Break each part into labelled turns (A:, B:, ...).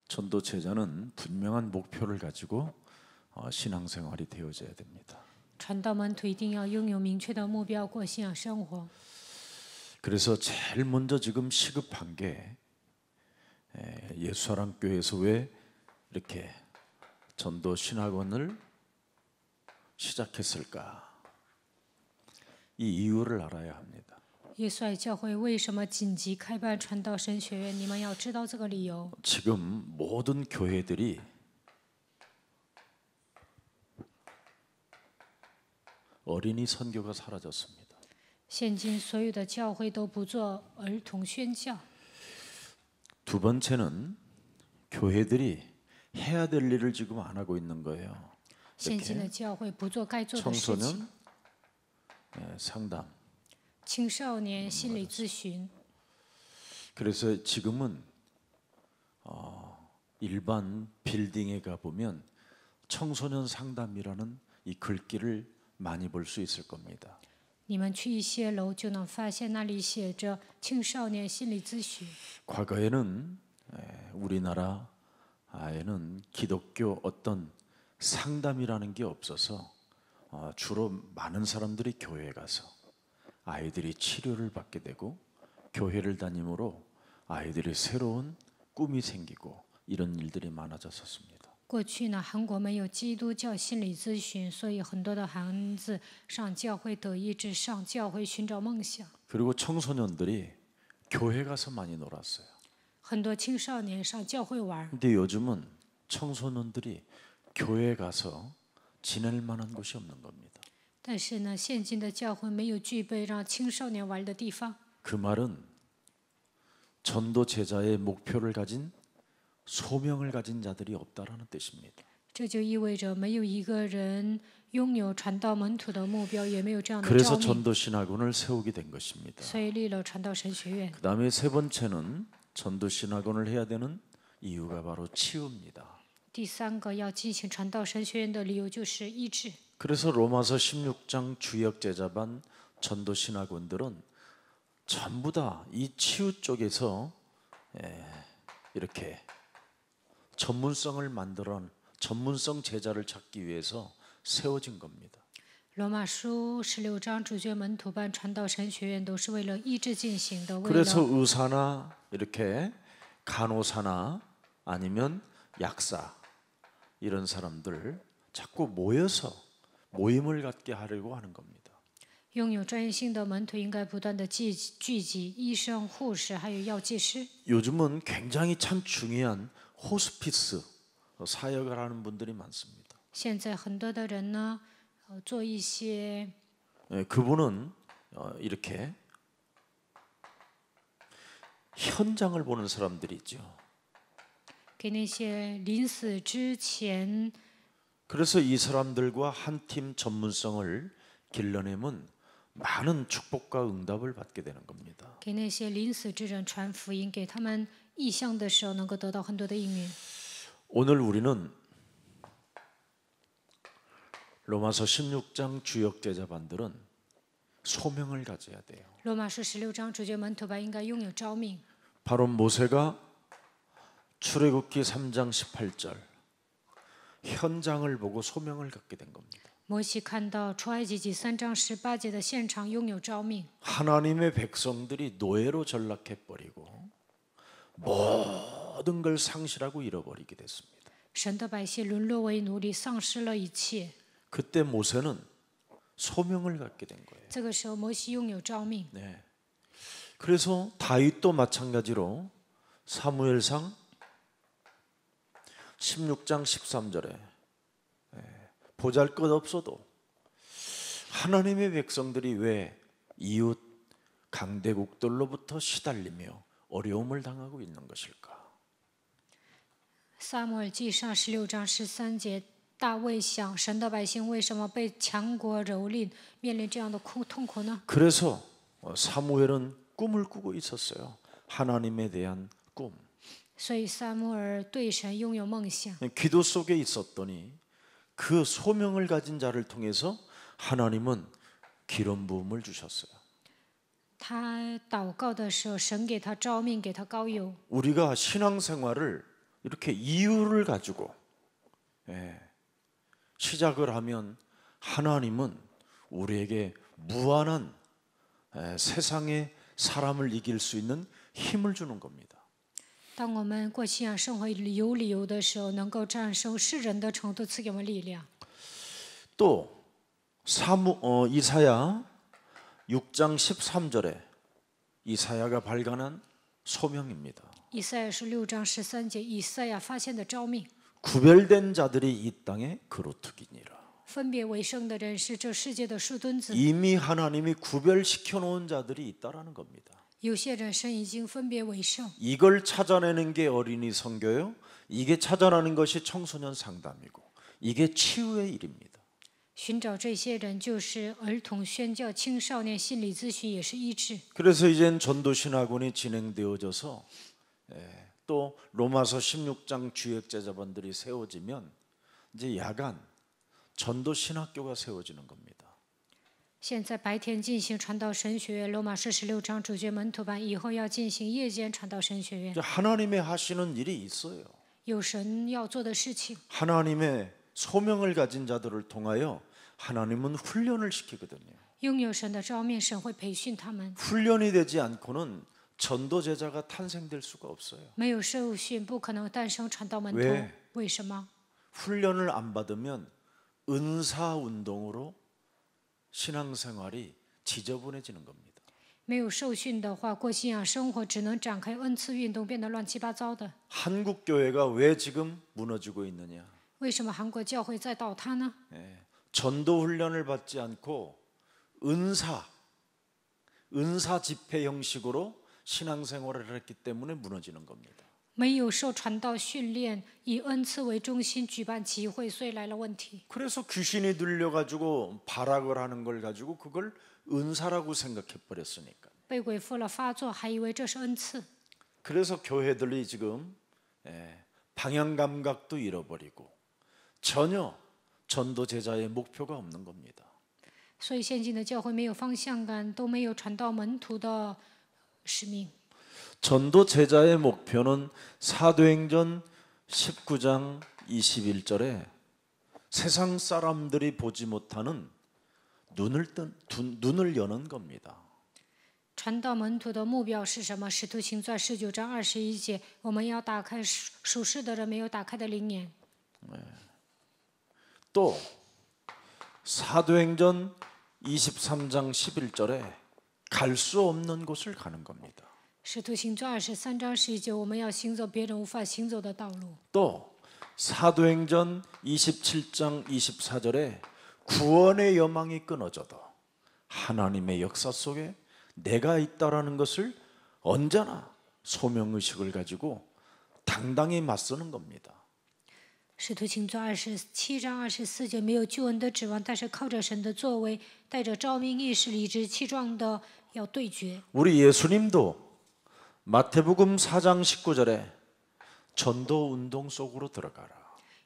A: 전도 제자는 분명한 목표를 가지고 신앙생활이 되어져야 됩니다.
B: 传道门徒一定要拥有明确的目标过信仰生活。
A: 그래서 제일 먼저 지금 시급한 게 예수사랑교회에서 왜 이렇게 전도 신학원을 시작했을까? 이 이유를 알아야 합니다.
B: 耶稣爱教会为什么紧急开办传道神学院？你们要知道这个理由。
A: 지금 모든 교회들이 어린이 선교가 사라졌습니다.
B: 现今所有的教会都不做儿童宣教。
A: 두 번째는 교회들이 해야 될 일을 지금 안 하고 있는 거예요.
B: 现今的教会不做该做的事情。
A: 청소년 상담.
B: 青少年心理咨询。
A: 그래서 지금은 일반 빌딩에 가 보면 청소년 상담이라는 이 글귀를 많이 볼 수 있을 겁니다.
B: 你们去一些楼就能发现那里写着青少年心理咨询。
A: 과거에는 우리나라에는 기독교 어떤 상담이라는 게 없어서 주로 많은 사람들이 교회에 가서 아이들이 치료를 받게 되고 교회를 다님으로 아이들이 새로운 꿈이 생기고 이런 일들이 많아졌었습니다.
B: 过去呢，韩国没有基督教心理咨询，所以很多的孩子上教会得医治，上教会寻找梦想。
A: 그리고 청소년들이 교회 가서 많이 놀았어요.
B: 很多青少年上教会玩，
A: 근데 요즘은 청소년들이 교회 가서 지낼 만한 곳이 없는 겁니다.
B: 但是呢，现今的教会没有具备让青少年玩的地方。
A: 그 말은 전도 제자의 목표를 가진 소명을 가진 자들이 없다라는 뜻입니다.
B: 这就意味着没有一个人拥有传道门徒的目标，也没有这样的
A: 그래서
B: 召命，
A: 전도 신학원을 세우게 된 것입니다.
B: 所以立了传道神学院。
A: 그다음에 세 번째는 전도 신학원을 해야 되는 이유가 바로 치유입니다.
B: 第三个要进行传道神学院的理由就是医治。
A: 그래서 로마서 16장 주역 제자반 전도 신학원들은 전부 다 이 치유 쪽에서 이렇게 전문성을 만들어 전문성 제자를 찾기 위해서 세워진 겁니다.
B: 罗马书16章主角门徒班传道神学院都是为了医治进行的，为
A: 그래서
B: 了
A: 의사나 이렇게 간호사나 아니면 약사 이런 사람들 자꾸 모여서 모임을 갖게 하려고 하는 겁니다.
B: 拥有专业性的门徒应该不断的聚集医生、护士还有药剂师。
A: 요즘은 굉장히 참 중요한 호스피스 사역을 하는 분들이 많습니다.
B: 现在很多的人呢，做一些
A: 그분은 이렇게 현장을 보는 사람들이 있죠.
B: 给那些临死之前
A: 그래서 이 사람들과 한 팀 전문성을 길러내면 많은 축복과 응답을 받게 되는 겁니다.
B: 给那些临死之人传福音，给他们异象的时候，能够得到很多的应允。
A: 오늘 우리는 로마서 16장 주역 제자반들은 소명을 가져야 돼요.
B: 罗马书16章主角门徒班应该拥有召命。
A: 바로 모세가 출애굽기 3장 18절 현장을 보고 소명을 갖게 된 겁니다.
B: 摩西看到出埃及记3章18节的现场，拥有召命。
A: 하나님의 백성들이 노예로 전락해 버리고 모든 걸 상실하고 잃어버리게 됐습니다.
B: 神的百姓沦落为奴隶，丧失了一切。
A: 그때 모세는 소명을 갖게 된 거예요.
B: 这个时候，摩西拥有召命。
A: 네. 그래서 다윗도 마찬가지로 사무엘상 16장 13절에 보잘것없어도 하나님의 백성들이 왜 이웃 강대국들로부터 시달리며 어려움을 당하고 있는 것일까?
B: 撒母耳记上16章13节，大卫想：神的百姓为什么被强国蹂躏，面临这样的痛苦呢？
A: 그래서 사무엘은 꿈을 꾸고 있었어요. 하나님에 대한 꿈.
B: 所以撒母耳对神拥有梦想。
A: 기도 속에 있었더니 그 소명을 가진 자를 통해서 하나님은 기름 부음을 주셨어요.
B: 他祷告的时候，神给他召命，给他膏油。
A: 우리가 신앙생활을 이렇게 이유를 가지고 시작을 하면 하나님은 우리에게 무한한 세상의 사람을 이길 수 있는 힘을 주는 겁니다.
B: 当我们过信仰生活有理由的时候，能够战胜世人的程度，赐给我们力量。
A: 또 이사야 6장 13절에 이사야가 발견한 소명입니다.
B: 以赛亚书6章13节，以赛亚发现的召命，
A: 구별된 자들이 이 땅에 그루터기니라.
B: 分别为圣的人是这世界的树墩子。
A: 이미 하나님이 구별시켜 놓은 자들이 있다라는 겁니다.
B: 有些人神已经分别为圣，
A: 이걸 찾아내는 게 어린이 선교요. 이게 찾아내는 것이 청소년 상담이고 이게 치유의 일입니다.
B: 寻找这些人就是儿童宣教、青少年心理咨询，也是医治。
A: 그래서 이젠 전도신학원이 진행되어져서 또 로마서 16장 주역제자반들이 세워지면 이제 야간 전도신학교가 세워지는 겁니다.
B: 现在白天进行传道神学院，罗马书16章主角门徒班，以后要进行夜间传道神学院。
A: 하나님의 하시는 일이 있어요.
B: 有神要做的事情，
A: 하나님의 소명을 가진 자들을 통하여 하나님은 훈련을 시키거든요.
B: 拥有神的召命，神会培训他们。
A: 훈련이 되지 않고는 전도 제자가 탄생될 수가 없어요.
B: 没有受训，不可能诞生传道门徒。
A: 왜
B: 为什么？
A: 훈련을 안 받으면 은사 운동으로 신앙생활이 지저분해지는 겁니다.
B: 没有受训的话，过信仰生活只能展开恩赐运动，变得乱七八糟的。
A: 한국 교회가 왜 지금 무너지고 있느냐?
B: 为什么韩国教会在倒塌呢？
A: 전도 훈련을 받지 않고 은사 집회 형식으로 신앙생활을 했기 때문에 무너지는 겁니다.
B: 没有受传道训练，以恩赐为中心举办集会，所以来了问题。
A: 그래서 귀신이 들려가지고 발악을 하는 걸 가지고 그걸 은사라고 생각해 버렸으니까.
B: 被鬼附了发作，还以为这是恩赐。
A: 그래서 교회들이 지금 방향 감각도 잃어버리고 전혀 전도 제자의 목표가 없는 겁니다.
B: 所以现今的教会没有方向感，都没有传道门徒的使命。
A: 전도 제자의 목표는 사도행전 19장 21절에 세상 사람들이 보지 못하는 눈을 여는 겁니다.
B: 传道门徒的目标是什么？使徒行传19章21节，我们要打开属世的人没有打开的灵眼。
A: 또 사도행전 23장 11절에 갈 수 없는 곳을 가는 겁니다.
B: 使徒行传23章11节，我们要行走别人无法行走的道路。
A: 또 사도행전 27장 24절에 구원의 여망이 끊어져도 하나님의 역사 속에 내가 있다라는 것을 언제나 소명의식을 가지고 당당히 맞서는 겁니다.
B: 使徒行传27章24节，没有救恩的指望，但是靠着神的作为，带着召命意识、理直气壮的要对决。
A: 우리 예수님도 마태복음 4장 19절에 전도 운동 속으로 들어가라.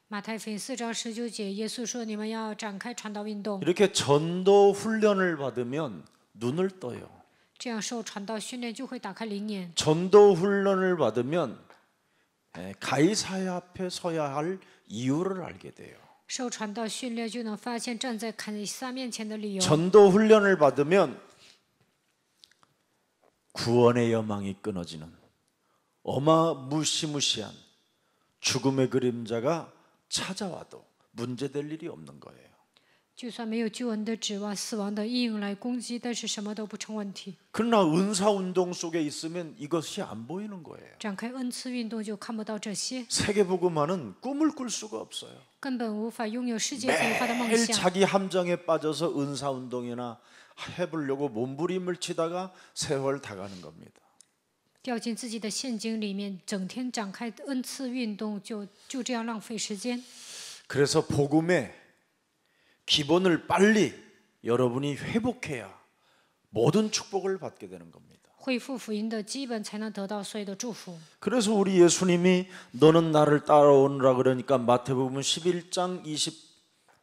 B: 马太福音4章19节，耶稣说：“你们要展开传道运动。
A: 이렇게 전도 훈련을 받으면 눈을 떠요.
B: 这样受传道训练就会打开灵眼。
A: 전도 훈련을 받으면 가이사야 앞에 서야 할 이유를 알게 돼요.
B: 受传道训练就能发现站在凯撒面前的理由。
A: 전도 훈련을 받으면 구원의 여망이 끊어지는 어마무시무시한 죽음의 그림자가 찾아와도 문제될 일이 없는 거예요.
B: 就算没有救恩的指望，死亡的阴影来攻击，但是什么都不成问题。
A: 그러나 은사 운동 속에 있으면 이것이 안 보이는 거예요.
B: 展开恩赐运动就看不到这些，
A: 세계복음화는 꿈을 꿀 수가 없어요.
B: 根本无法拥有世界所发的梦
A: 매일
B: 想。
A: 자기 함정에 빠져서 은사 운동이나 해보려고 몸부림을 치다가 세월 다 가는 겁니다.
B: 掉进自己的陷阱里面，整天展开恩赐运动，就这样浪费时间。
A: 그래서 복음의 기본을 빨리 여러분이 회복해야 모든 축복을 받게 되는 겁니다.
B: 恢复福音的基本，才能得到所有的祝福。
A: 그래서 우리 예수님이 너는 나를 따라오느라 그러니까 마태복음 11장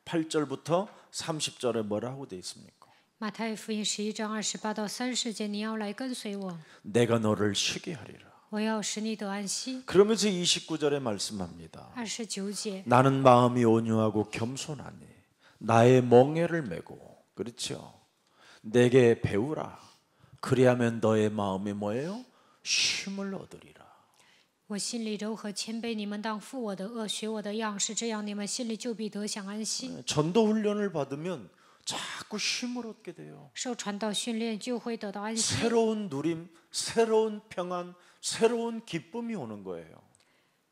A: 28절부터 30절에 뭐라고 돼 있습니까?
B: 马太福音11章28到30节，你要来跟随我，
A: 내가 너를 쉬게 하리라.
B: 我要使你得安息。
A: 그러면서 29절에 말씀합니다.
B: 29节，
A: 나는 마음이 온유하고 겸손하니 나의 멍에를 메고, 그렇죠? 내게 배우라. 그리하면 너의 마음이 뭐예요? 쉼을 얻으리라.
B: 我心里柔和谦卑，你们当负我的恶，学我的样式，这样你们心里就必得享安息。
A: 전도 훈련을 받으면 자꾸 쉼을 얻게 돼요.
B: 受传道训练就会得到安息，
A: 새로운 누림, 새로운 평안, 새로운 기쁨이 오는 거예요.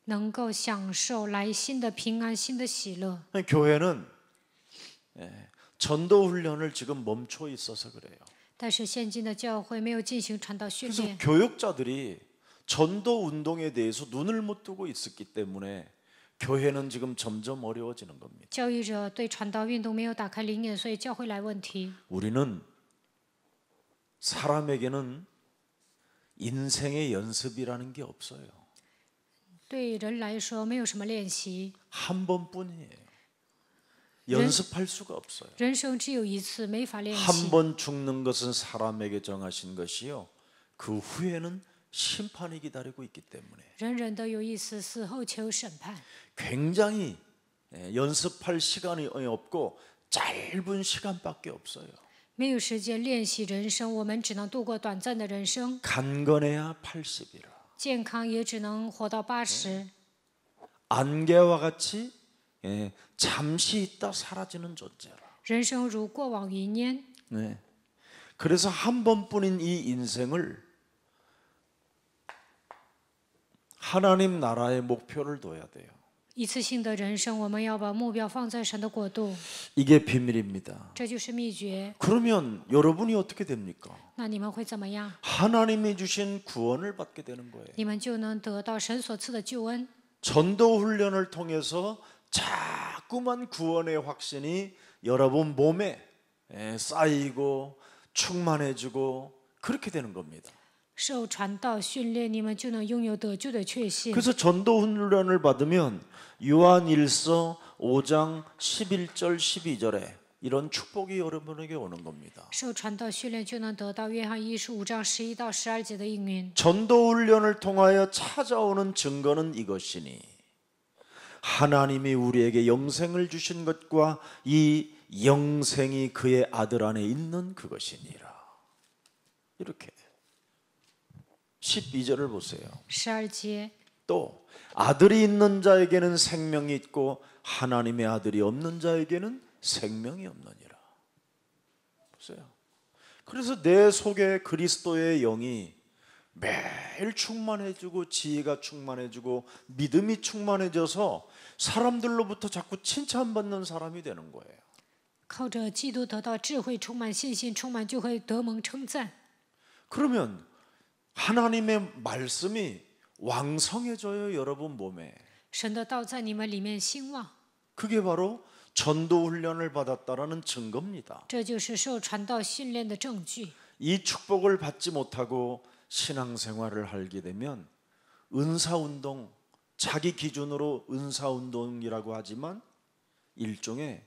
B: 能够享受来新的平安、新的喜乐。
A: 교회는 전도 훈련을 지금 멈춰 있어서 그래요.
B: 但是现今的教会没有进行传道训
A: 그래서
B: 练，
A: 교육자들이 전도 운동에 대해서 눈을 못 뜨고 있었기 때문에 교회는 지금 점점 어려워지는 겁니다.
B: 教育者对传道运动没有打开灵眼，所以教会来问题。
A: 우리는 사람에게는 인생의 연습이라는 게 없어요.
B: 对人来说，没有什么练习，
A: 한 번뿐이에요. 연습할 수가 없어요.
B: 人生只有一次，没法练习。
A: 한 번 죽는 것은 사람에게 정하신 것이요. 그 후에는 심판이 기다리고 있기 때문에
B: 人人都有一死，死后求审判。
A: 굉장히 연습할 시간이 없고 짧은 시간밖에 없어요.
B: 没有时间练习人生，我们只能度过短暂的人生。
A: 강건해야 80이라.
B: 健康也只能活到80。
A: 안개와 같이 잠시 있다 사라지는 존재라.
B: 人生如过往云烟，
A: 네. 그래서 한 번뿐인 이 인생을 하나님 나라의 목표를 둬야 돼요.
B: 一次性的人生，我们要把目标放在神的国度，
A: 이게 비밀입니다.
B: 这就是秘诀。
A: 그러면 여러분이 어떻게 됩니까?
B: 那你们会怎么样？
A: 하나님이 주신 구원을 받게 되는 거예요.
B: 你们就能得到神所赐的救恩。
A: 전도 훈련을 통해서 자꾸만 구원의 확신이 여러분 몸에 쌓이고 충만해지고 그렇게 되는 겁니다.
B: 受传道训练，你们就能拥有得救的确信。
A: 그래서 전도 훈련을 받으면 요한일서 5장 11절 12절에 이런 축복이 여러분에게 오는 겁니다.
B: 受传道训练，就能得到约翰15章11到12节的应允。
A: 전도 훈련을 통하여 찾아오는 증거는 이것이니 하나님이 우리에게 영생을 주신 것과 이 영생이 그의 아들 안에 있는 그것이니라. 이렇게 12절을 보세요.
B: 12节，
A: 또 아들이 있는 자에게는 생명이 있고 하나님의 아들이 없는 자에게는 생명이 없느니라. 보세요. 그래서 내 속에 그리스도의 영이 매일 충만해지고 지혜가 충만해지고 믿음이 충만해져서 사람들로부터 자꾸 칭찬받는 사람이 되는 거예요.
B: 靠着基督得到智慧，充满信心，充满就会得蒙称赞。
A: 그러면 하나님의 말씀이 왕성해져요, 여러분 몸에.
B: 神的道在你们里面兴旺，
A: 그게 바로 전도 훈련을 받았다라는 증거입니다.
B: 这就是受传道训练的证据。
A: 이 축복을 받지 못하고 신앙생활을 하게 되면 은사운동, 자기 기준으로 은사운동이라고 하지만 일종의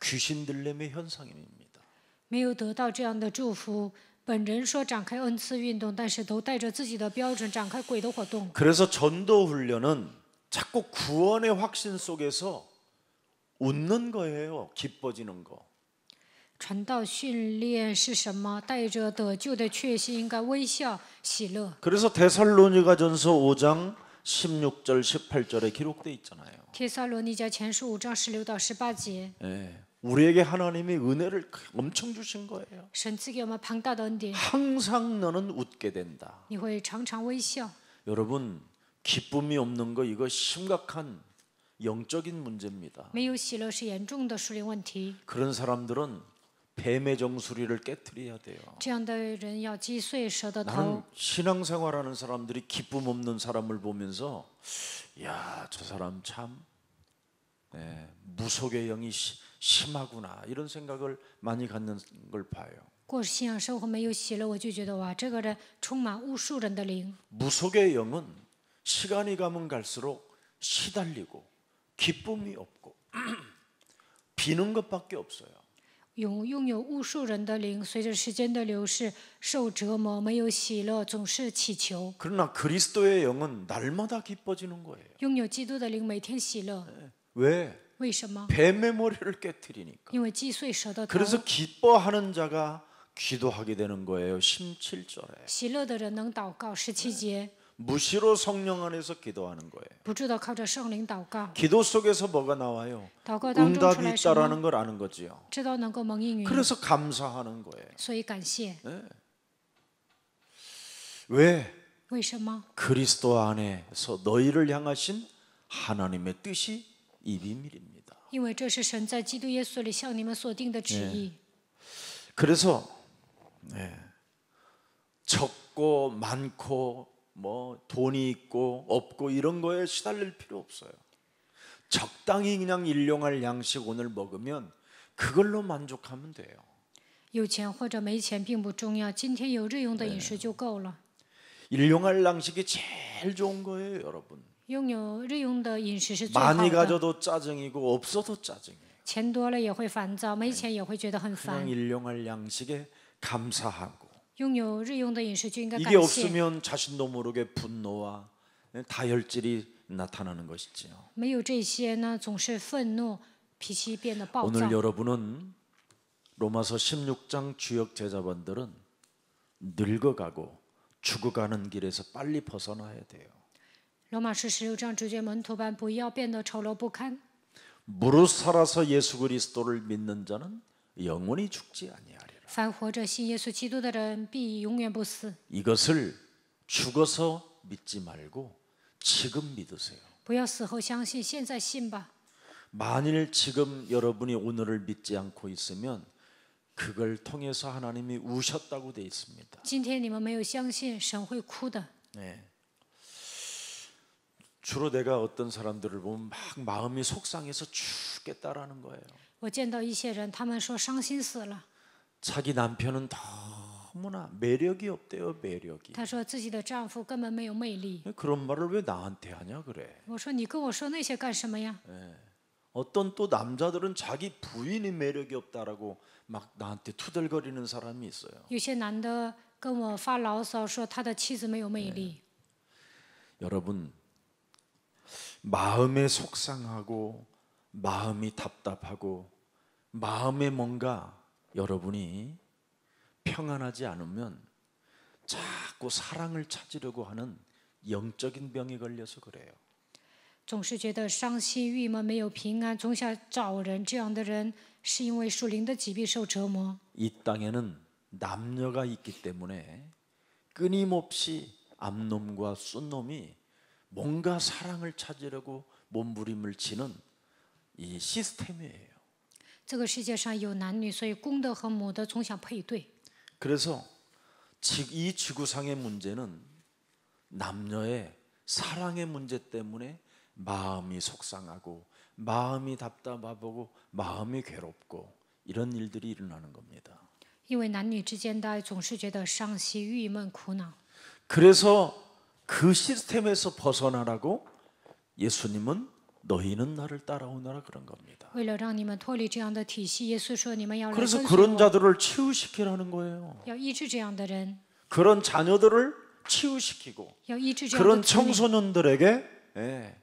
A: 귀신 들림의 현상입니다.
B: 没有得到这样的祝福，本人说展开恩赐运动，但是都带着自己的标准展开鬼的活动。
A: 그래서 전도 훈련은 자꾸 구원의 확신 속에서 웃는 거예요. 기뻐지는 거.
B: 传道训练是什么？带着得救的确信，应该微笑喜乐。
A: 그래서 데살로니가전서 5장 16절 18절에 기록돼 있잖아요.
B: 帖撒罗尼迦前书5章16到18节，
A: 우리에게 하나님이 은혜를 엄청 주신 거예요.
B: 神赐给我们庞大的恩典，
A: 항상 너는 웃게 된다.
B: 你会常常微笑。
A: 여러분 기쁨이 없는 거 이거 심각한 영적인 문제입니다.
B: 没有喜乐是严重的属灵问题。
A: 그런 사람들은 뱀의 정수리를 깨트려야 돼요.
B: 这样的人要击碎蛇的
A: 나는
B: 头。
A: 신앙생활하는 사람들이 기쁨 없는 사람을 보면서 야, 저 사람 참 무속의 영이 심하구나 이런 생각을 많이 갖는 걸 봐요.
B: 过信仰生活没有喜乐，我就觉得哇，这个人充满巫术人的灵。
A: 무속의 영은 시간이 가면 갈수록 시달리고 기쁨이 없고 비는 것밖에 없어요.
B: 拥有无数人的灵，随着时间的流逝，受折磨，没有喜乐，总是祈求。
A: 그러나 그리스도의 영은 날마다 기뻐지는 거예요.
B: 拥有基督的灵，每天喜乐。
A: 왜?
B: 为什么？
A: 뱀의 머리를 깨뜨리니까.
B: 因为击碎蛇的头。
A: 그래서 기뻐하는 자가 기도하게 되는 거예요. 17절에.
B: 喜乐的人能祷告。17节，
A: 무시로 성령 안에서 기도하는 거예요.
B: 不住的靠着圣灵祷告。
A: 기도 속에서 뭐가 나와요?
B: 祷告当中出
A: 응답이
B: 来什么？
A: 있다라는 걸 아는 거지요.
B: 知道能够蒙应允，
A: 그래서 감사하는 거예요.
B: 所以感谢。
A: 왜?
B: 为什么？
A: 그리스도 안에서 너희를 향하신 하나님의 뜻이 이 비밀입니다.
B: 因为这是神在基督耶稣里向你们所定的旨意。
A: 그래서 적고 많고 뭐 돈이 있고 없고 이런 거에 시달릴 필요 없어요. 적당히 그냥 일용할 양식 오늘 먹으면 그걸로 만족하면 돼요.
B: 有钱或者没钱并不重要，今天有日用的饮食就够了。
A: 일용할 양식이 제일 좋은 거예요, 여러분.
B: 拥有日用的饮食是最好
A: 많이
B: 的。
A: 가져도 짜증이고 없어도 짜증이에요.
B: 钱多了也会烦躁，没钱也会觉得很
A: 그냥
B: 烦。
A: 일용할 양식에 감사하고
B: 拥有日用的饮食就应该
A: 이게
B: 感谢。
A: 없으면 자신도 모르게 분노와 다혈질이 나타나는 것이지요.
B: 没有这些呢，总是愤怒，脾气变得暴
A: 오늘
B: 躁。
A: 여러분은 로마서 16장 주역 제자반들은 늙어가고 죽어가는 길에서 빨리 벗어나야 돼요.
B: 罗马书16章主角门徒班，不要变得丑陋不堪。
A: 무릇 살아서 예수 그리스도를 믿는 자는 영원히 죽지 아니하리라.
B: 凡活着信耶稣基督的人，必永远不死。
A: 이것을 죽어서 믿지 말고 지금 믿으세요.
B: 不要死后相信，现在信吧。
A: 만일 지금 여러분이 오늘을 믿지 않고 있으면 그걸 통해서 하나님이 우셨다고 돼 있습니다.
B: 今天你们没有相信，神会哭的。
A: 네. 주로 내가 어떤 사람들을 보면 막 마음이 속상해서 죽겠다라는 거예요.
B: 我见到一些人，他们说伤心死了。
A: 자기 남편은 너무나 매력이 없대요, 매력이.
B: 她说自己的丈夫根本没有魅力。
A: 그런 말을 왜 나한테 하냐 그래.
B: 我说你跟我说那些干什么呀？
A: 어떤 또 남자들은 자기 부인이 매력이 없다라고 막 나한테 투덜거리는 사람이 있어요.
B: 有些男的跟我发牢骚说他的妻子没有魅力。
A: 여러분 마음에 속상하고 마음이 답답하고 마음에 뭔가 여러분이 평안하지 않으면 자꾸 사랑을 찾으려고 하는 영적인 병에 걸려서 그래요.
B: 总是觉得伤心、郁闷、没有平安，总想找人。这样的人是因为属灵的疾病受折磨。
A: 이 땅에는 남녀가 있기 때문에 끊임없이 암놈과 쏜놈이 뭔가 사랑을 찾으려고 몸부림을 치는 이 시스템이에요.
B: 这个世界上有男女，所以公的和母的总想配对。
A: 그래서 이 지구상의 문제는 남녀의 사랑의 문제 때문에 마음이 속상하고 마음이 답답하고 마음이 괴롭고 이런 일들이 일어나는 겁니다.
B: 因为男女之间的爱总是觉得伤心、郁闷、苦恼。
A: 그래서 그 시스템에서 벗어나라고 예수님은 너희는 나를 따라오너라 그런 겁니다.
B: 为了让你们脱离这样的体系，耶稣说：“你们要来跟
A: 그래서
B: 随
A: 그런
B: 我，
A: 자들을 치유시키라는 거예요.
B: 要医治这样的人，
A: 그런 자녀들을 치유시키고
B: 要医治这样的
A: 그런
B: 子女，
A: 청소년들에게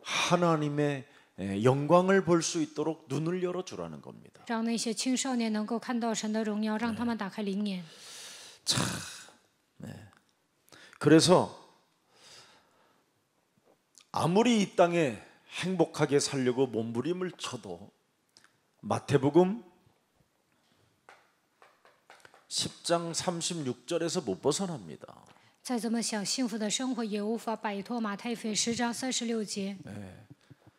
A: 하나님의 영광을 볼 수 있도록 눈을 열어주라는 겁니다.
B: 让那些青少年能够看到神的荣耀，让他们打开灵眼。
A: 그래서 아무리 이 땅에 행복하게 살려고 몸부림을 쳐도 마태복음 10장 36절에서 못 벗어납니다.
B: 再怎么想幸福的生活，也无法摆脱马太福音10章36节，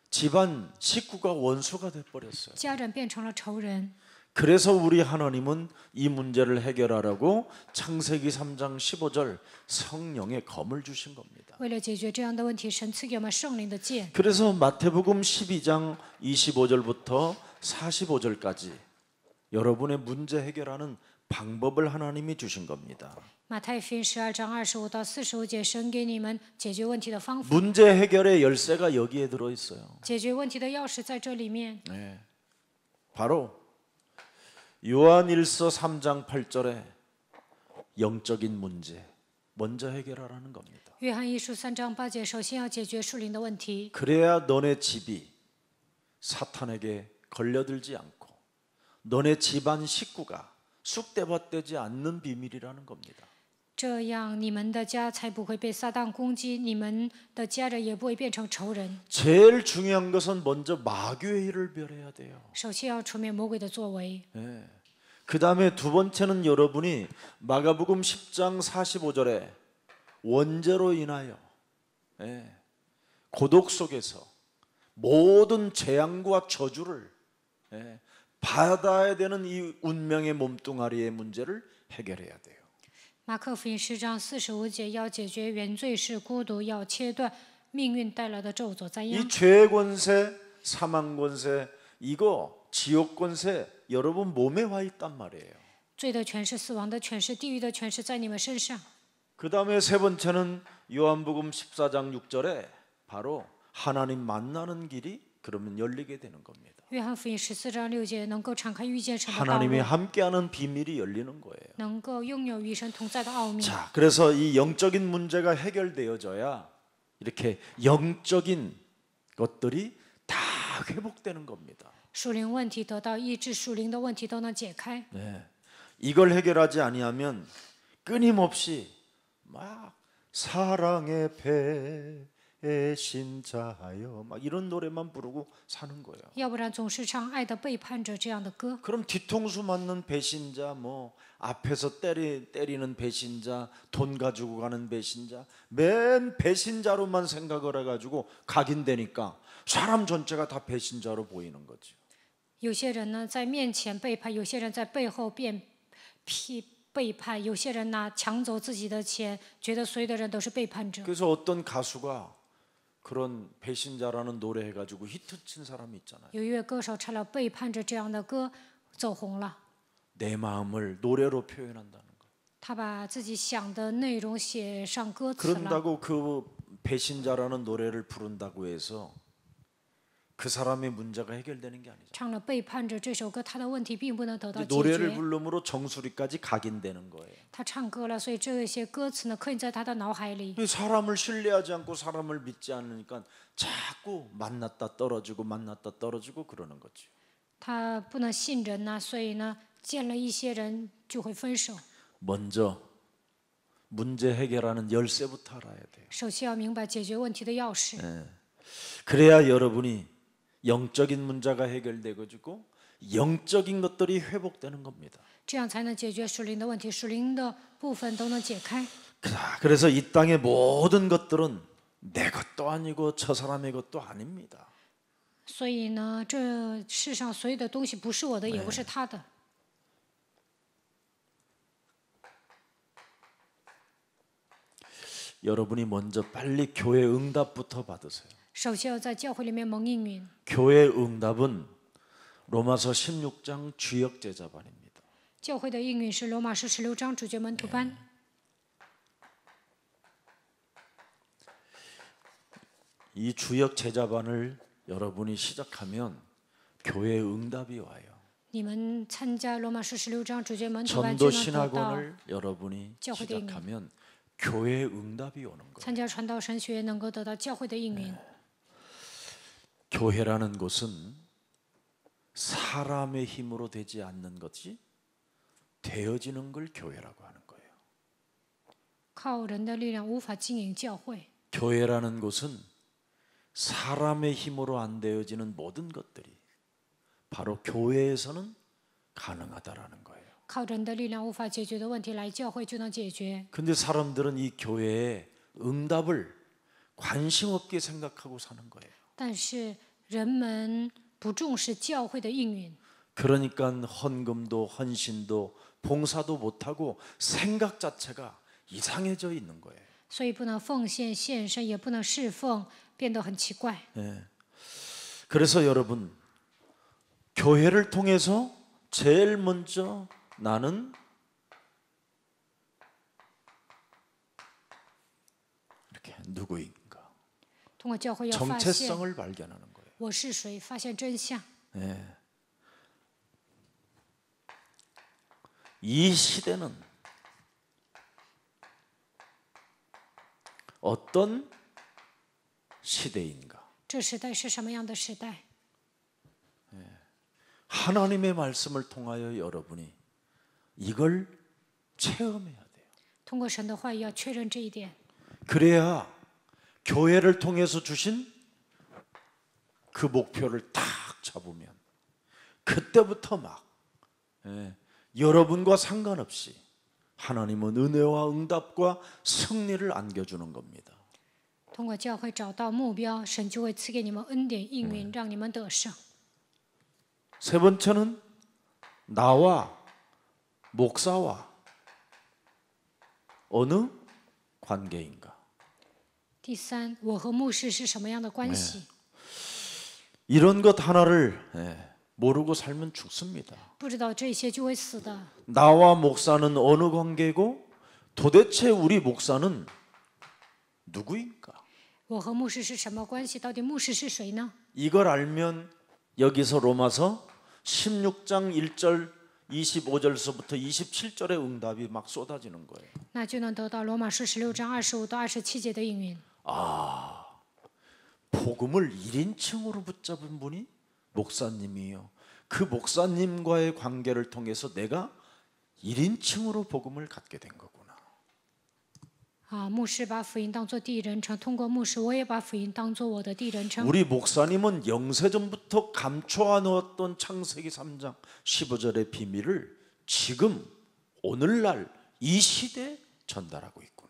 A: 집안 식구가 원수가 돼버렸어요.
B: 家人变成了仇人。
A: 그래서 우리 하나님은 이 문제를 해결하라고 창세기 3장 15절 성령의 검을 주신 겁니다.
B: 为了解决这样的问题，神赐给我们圣灵的剑。
A: 그래서 마태복음 12장 25절부터 45절까지 여러분의 문제 해결하는 방법을 하나님이 주신 겁니다.
B: 马太福音12章25到45节，神给你们解决问题的方法，
A: 문제 해결의 열쇠가 여기에 들어 있어요.
B: 解决问题的钥匙在这里面。
A: 바로 요한일서 3장 8절에 영적인 문제 먼저 해결하라는 겁니다.
B: 约翰一书3章8节，首先要解决属灵的问题，
A: 그래야 너네 집이 사탄에게 걸려들지 않고 너네 집안 식구가 쑥대밭되지 않는 비밀이라는 겁니다.
B: 这样你们的家才不会被撒旦攻击，你们的家人也不会变成仇人。
A: 제일 중요한 것은 먼저 마귀의 일을 멸해야 돼요.
B: 首先要除灭魔鬼的作为，
A: 그 다음에 두 번째는 여러분이 마가복음 10장 45절에 원죄로 인하여 고독 속에서 모든 재앙과 저주를 받아야 되는 이 운명의 몸뚱아리의 문제를 해결해야 돼요.
B: 马可福音10章45节要解决原罪是孤独，要切断命运带来的咒诅灾殃。
A: 이 죄의 권세, 사망 권세, 이거 지옥 권세 여러분 몸에 와 있단 말이에요.
B: 罪的权势、死亡的权势、地狱的权势在你们身上。
A: 그 다음에 세 번째는 요한복음 14장 6절에 바로 하나님 만나는 길이 그러면 열리게 되는 겁니다.
B: 约翰福音14章6节能够敞开遇见神的道
A: 하나님이
B: 路，
A: 함께하는 비밀이 열리는 거예요.
B: 能够拥有与神同在的奥秘。
A: 자, 그래서 이 영적인 문제가 해결되어져야 이렇게 영적인 것들이 다 회복되는 겁니다.
B: 属灵问题得到医治，属灵的问题都能解开。
A: 이걸 해결하지 아니하면 끊임없이 막 사랑의 배신자여 막 이런 노래만 부르고 사는 거예요.
B: 要不然总是唱爱的背叛者这样的歌，
A: 그럼 뒤통수 맞는 배신자, 뭐 앞에서 때리는 배신자, 돈 가지고 가는 배신자, 맨 배신자로만 생각을 해가지고 각인되니까 사람 전체가 다 배신자로 보이는 거죠.
B: 有些人呢在面前背叛，有些人在背后背叛，有些人呢抢走自己的钱，觉得所有的人都是背叛者。
A: 그래서 어떤 가수가 그런 배신자라는 노래 해가지고 히트 친 사람이 있잖아요.
B: 有一位歌手唱了《背叛者》这样的歌，走红了。
A: 내 마음을 노래로 표현한다는 거.
B: 他把自己想的内容写上歌词了。
A: 그런다고 그 배신자라는 노래를 부른다고 해서 그 사람의 문제가 해결되는 게 아니죠.
B: 唱了《背叛者》这首歌，他的问题并不能得到解
A: 노래를
B: 决。
A: 부름으로 정수리까지 각인되는 거예요.
B: 他唱歌了，所以这些歌词呢刻印在他的脑海里。
A: 사람을 신뢰하지 않고 사람을 믿지 않으니까 자꾸 만났다 떨어지고 만났다 떨어지고 그러는 거죠.
B: 他不能信人呐、所以呢，见了一些人就会分手。
A: 먼저 문제 해결하는 열쇠부터 알아야 돼요.
B: 首先要明白解决问题的钥匙，
A: 그래야 여러분이 영적인 문제가 해결되고 영적인 것들이 회복되는 겁니다.
B: 这样才能解决属灵的问题，属灵的部分都能解开。
A: 그래서 이 땅의 모든 것들은 내 것도 아니고 저 사람의 것도 아닙니다.
B: 所以呢，这世上所有的东西不是我的，也不是他的。
A: 여러분이 먼저 빨리 교회 응답부터 받으세요.
B: 首先要在教会里面蒙应允。
A: 교회 응답은 로마서 16장 주역 제자반입니다.
B: 教会的应允是罗马书16章主角门徒班。
A: 이 주역 제자반을 여러분이 시작하면 교회 응답이 와요.
B: 你们参加罗马书16章主角门徒班
A: 전도
B: 就能得到
A: 신학원을 여러분이
B: 교회의
A: 시작하면 교회 응답이 오는 거예요.
B: 参加传道神学院能够得到教会的应允。
A: 교회라는 곳은 사람의 힘으로 되지 않는 것이 되어지는 걸 교회라고 하는 거예요.
B: 靠人的力量无法经营教会。
A: 교회라는 곳은 사람의 힘으로 안 되어지는 모든 것들이 바로 교회에서는 가능하다라는 거예요.
B: 靠人的力量无法解决的问题，来教会就能解决。
A: 근데 사람들은 이 교회의 응답을 관심 없게 생각하고 사는 거예요.
B: 但是人们不重视教会的应允，
A: 그러니까 헌금도 헌신도 봉사도 못하고 생각 자체가 이상해져 있는 거예요.
B: 所以不能奉献献身，也不能侍奉，变得很奇怪。
A: 그래서 여러분 교회를 통해서 제일 먼저 나는 이렇게 누구인가
B: 通过教会要发现
A: 정체성을 발견하는 거예요.
B: 我是谁，发现真相。
A: 이 시대는 어떤 시대인가?
B: 这时代是什么样的时代？
A: 하나님의 말씀을 통하여 여러분이 이걸 체험해야 돼요.
B: 通过神的话语要确认这一点，
A: 그래야 교회를 통해서 주신 그 목표를 딱 잡으면 그때부터 막 여러분과 상관없이 하나님은 은혜와 응답과 승리를 안겨주는 겁니다.
B: 通过教会找到目标，神就会赐给你们恩典应允，让你们得胜。
A: 세 번째는 나와 목사와 어느 관계인가?
B: 第三，我和牧师是什么样的关系？
A: 이런 것 하나를 모르고 살면 죽습니다.
B: 不知道这些就会死的。
A: 나와 목사는 어느 관계고 도대체 우리 목사는 누구인가?
B: 我和牧师是什么关系？到底牧师是谁呢？
A: 이걸 알면 여기서 로마서 16장 1절 25절서부터 27절의 응답이 막 쏟아지는 거예요.
B: 那就能得到罗马书16章25到27节的应允。
A: 복음을 1인칭으로 붙잡은 분이 목사님이에요. 그 목사님과의 관계를 통해서 내가 1인칭으로 복음을 갖게 된 거구나.
B: 牧师把福音当作第一人称，通过牧师，我也把福音当作我的第一人称。
A: 우리 목사님은 영세전부터 감춰 놓았던 창세기 3장 15절의 비밀을 지금 오늘날 이 시대에 전달하고 있구나.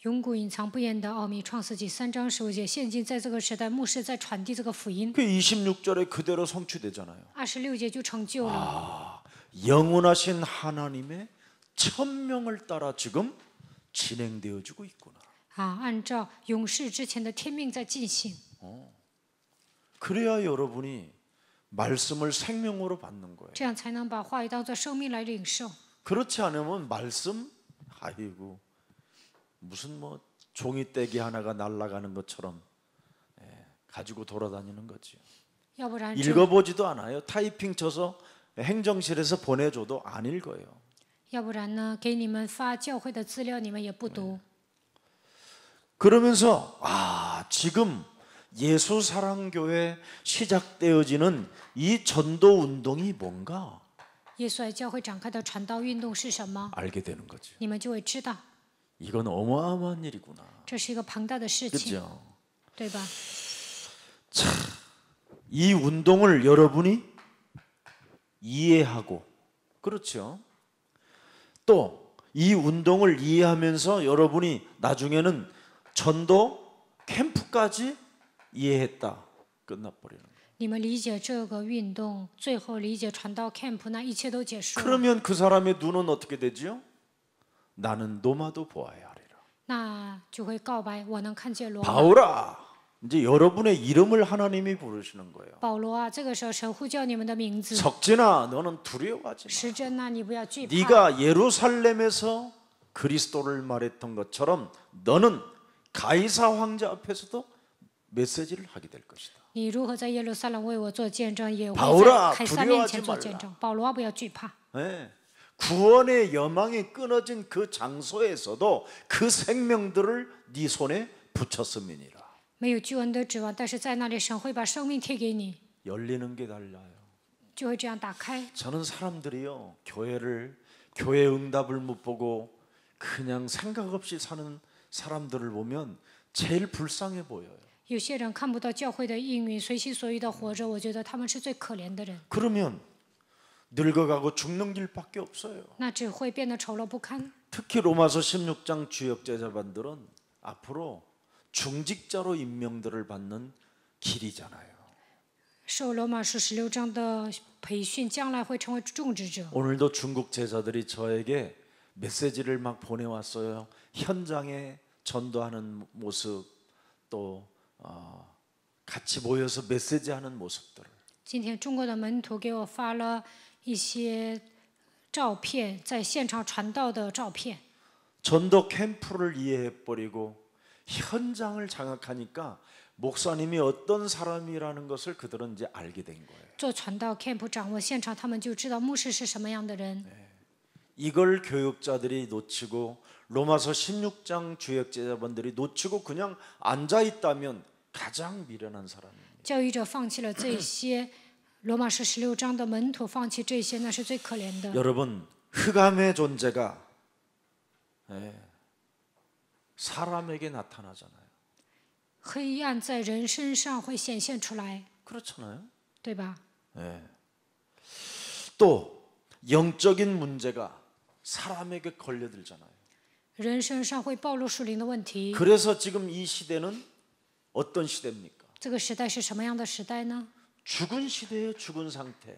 B: 永古隐藏不言的奥秘，创世纪3章15节，现今在这个时代，牧师在传递这个福音。
A: 그 26절에 그대로 성취되잖아요.
B: 26节就成就了。
A: 영원하신 하나님의 천명을 따라 지금 진행되어지고 있구나.
B: 按照永世之前的天命在进行，
A: 그래야 여러분이 말씀을 생명으로 받는 거예요.
B: 这样才能把话语当作生命来领受。
A: 그렇지 않으면 말씀 아이고 무슨 뭐 종이떼기 하나가 날아가는 것처럼 가지고 돌아다니는 거죠.
B: 要不然，
A: 읽어보지도 않아요. 타이핑 쳐서 행정실에서 보내줘도 안 읽어요.
B: 要不然呢？给你们发教会的资料，你们也不读。
A: 그러면서 지금 예수사랑교회 시작되어지는 이 전도 운동이 뭔가
B: 耶稣爱教会展开的传道运动是什么？
A: 알게 되는 거죠.
B: 你们就会知道，
A: 이건 어마어마한 일이구나.
B: 这是一个庞大的事情，
A: 그렇죠?
B: 对吧？
A: 이 운동을 여러분이 이해하고 그렇죠? 또 이 운동을 이해하면서 여러분이 나중에는 전도 캠프까지 이해했다. 끝나버리는 거예요.
B: 你们理解这个运动，最后理解传道 camp， 那一切都结束了。
A: 그러면 그 사람의 눈은 어떻게 되지요? 나는 노마도 보아야 하리라.
B: 那就会告白，我能看见罗马。
A: 바울아, 이제 여러분의 이름을 하나님이 부르시는 거예요.
B: 保罗啊，这个时候神呼叫你们的名字。
A: 적진아, 너는 두려워하지 마.
B: 时珍呐，你不要惧怕。
A: 네가 예루살렘에서 그리스도를 말했던 것처럼 너는 가이사 황제 앞에서도 메시지를 하게 될 것이다.
B: 你如何在耶路撒冷为我做见证，也会
A: 바울아
B: 在凯撒面前
A: 두려워하지
B: 做见
A: 말라.
B: 证。保罗啊，不要惧怕。
A: 네. 구원의 여망이 끊어진 그 장소에서도 그 생명들을 네 손에 붙였음이니라.
B: 没有救恩的指望，但是在那里神会把生命贴给你，
A: 열리는 게 달라요.
B: 就会这样打开。
A: 저는 사람들이요 교회 응답을 못 보고 그냥 생각 없이 사는 사람들을 보면 제일 불쌍해 보여요.
B: 有些人看不到教会的应允，随心所欲的活着，我觉得他们是最可怜的人。
A: 그러면 늙어가고 죽는 길밖에 없어요.
B: 那只会变得丑陋不堪。
A: 특히 로마서 16장 주역 제자반들은 앞으로 중직자로 임명들을 받는 길이잖아요.
B: 受罗马书16章的培训，将来会成为种植者。
A: 오늘도 중국 제자들이 저에게 메시지를 막 보내왔어요. 현장에 전도하는 모습 또 같이 모여서 메시지하는 모습들을.
B: 今天中国的门徒给我发了一些照片，在现场传道的照片。
A: 전도 캠프를 이해해버리고 현장을 장악하니까 목사님이 어떤 사람이라는 것을 그들은 이제 알게 된 거예요.
B: 做传道 camp 掌握现场，他们就知道牧师是什么样的人。
A: 이걸 교육자들이 놓치고 로마서 16장 주역 제자분들이 놓치고 그냥 앉아 있다면 가장 미련한 사람입니다.
B: 教育者放弃了这些，罗马书16章的门徒放弃这些，那是最可怜的。
A: 여러분, 흑암의 존재가 사람에게 나타나잖아요.
B: 黑暗在人身上会显现出来，
A: 그렇잖아요.
B: 对吧？
A: 또 영적인 문제가 사람에게 걸려들잖아요.
B: 人身上会暴露属灵的问题。
A: 그래서 지금 이 시대는 어떤 시대입니까?
B: 这个时代是什么样的时代呢？
A: 죽은 시대의 죽은 상태.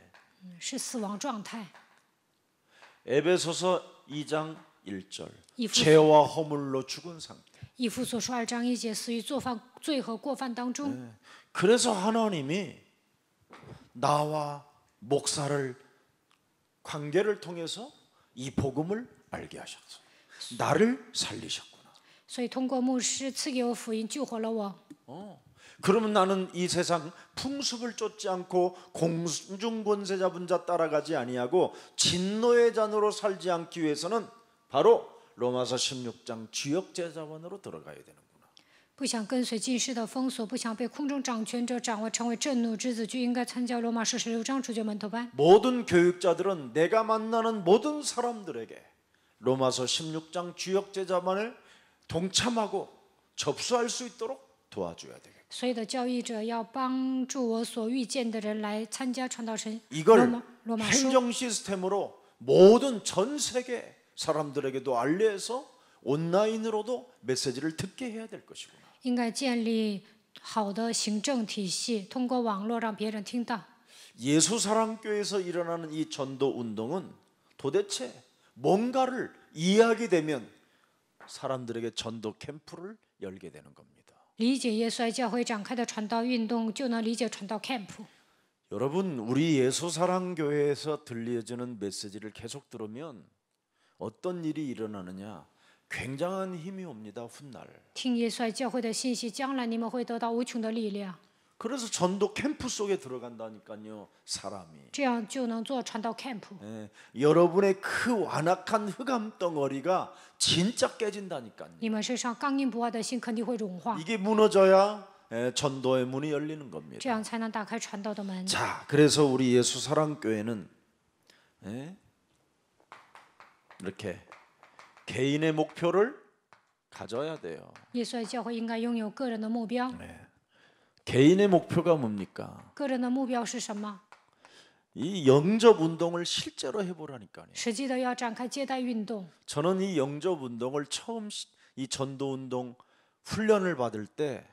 B: 是死亡状态。
A: 에베소서 2장 1절.
B: 이후-
A: 죄와 허물로 죽은 상태.
B: 以弗所书2章1节，死于罪和过犯当中。
A: 그래서 하나님이 나와 목사를 관계를 통해서 이 복음을 알게 하셨어. 나를 살리셨구나.
B: 所以通过牧师赐给我福音，救活了我。
A: 그러면 나는 이 세상 풍습을 쫓지 않고 공중권세 잡은 자 따라가지 아니하고 진노의 잔으로 살지 않기 위해서는 바로 로마서 16장 주역 제자원으로 들어가야 되는구나.
B: 不想跟随今世的风俗，不想被空中掌权者掌握，成为震怒之子，就应该参加罗马书16章主教门徒班。
A: 모든 교육자들은 내가 만나는 모든 사람들에게 로마서 16장 주역 제자만을 동참하고 접수할 수 있도록 도와줘야 되겠다.
B: 所有的教育者要帮助我所遇见的人来参加传道神
A: 이걸
B: 罗马书。
A: 행정 시스템으로 모든 전 세계 사람들에게도 알려서 온라인으로도 메시지를 듣게 해야 될 것이구나.
B: 应该建立好的行政体系，通过网络让别人听到。
A: 예수사랑교회에서 일어나는 이 전도 운동은 도대체 뭔가를 이해하게 되면 사람들에게 전도 캠프를 열게 되는 겁니다.
B: 理解耶稣爱教会展开的传道运动，就能理解传道 camp。
A: 여러분, 우리 예수사랑교회에서 들려지는 메시지를 계속 들으면 어떤 일이 일어나느냐? 굉장한 힘이 옵니다. 훗날.
B: 听耶稣爱教会的信息，将来你们会得到无穷的力量，
A: 그래서 전도 캠프 속에 들어간다니까요. 사람이.
B: 这样就能做传道 camp。
A: 여러분의 그 완악한 흑암 덩어리가 진짜 깨진다니까요.
B: 你们身上刚硬不化的心肯定会融化，
A: 이게 무너져야 전도의 문이 열리는 겁니다.
B: 这样才能打开传道的门。
A: 자, 그래서 우리 예수사랑교회는 이렇게 개인의 목표를 가져야 돼요.
B: 耶稣爱教会应该拥有个人的目标。
A: 개인의 목표가 뭡니까?
B: 个人的目标是什么？
A: 이 영접 운동을 실제로 해보라니까요.
B: 实际的要展开接待运动。
A: 저는 이 영접 운동을 처음 이 전도 운동 훈련을 받을 때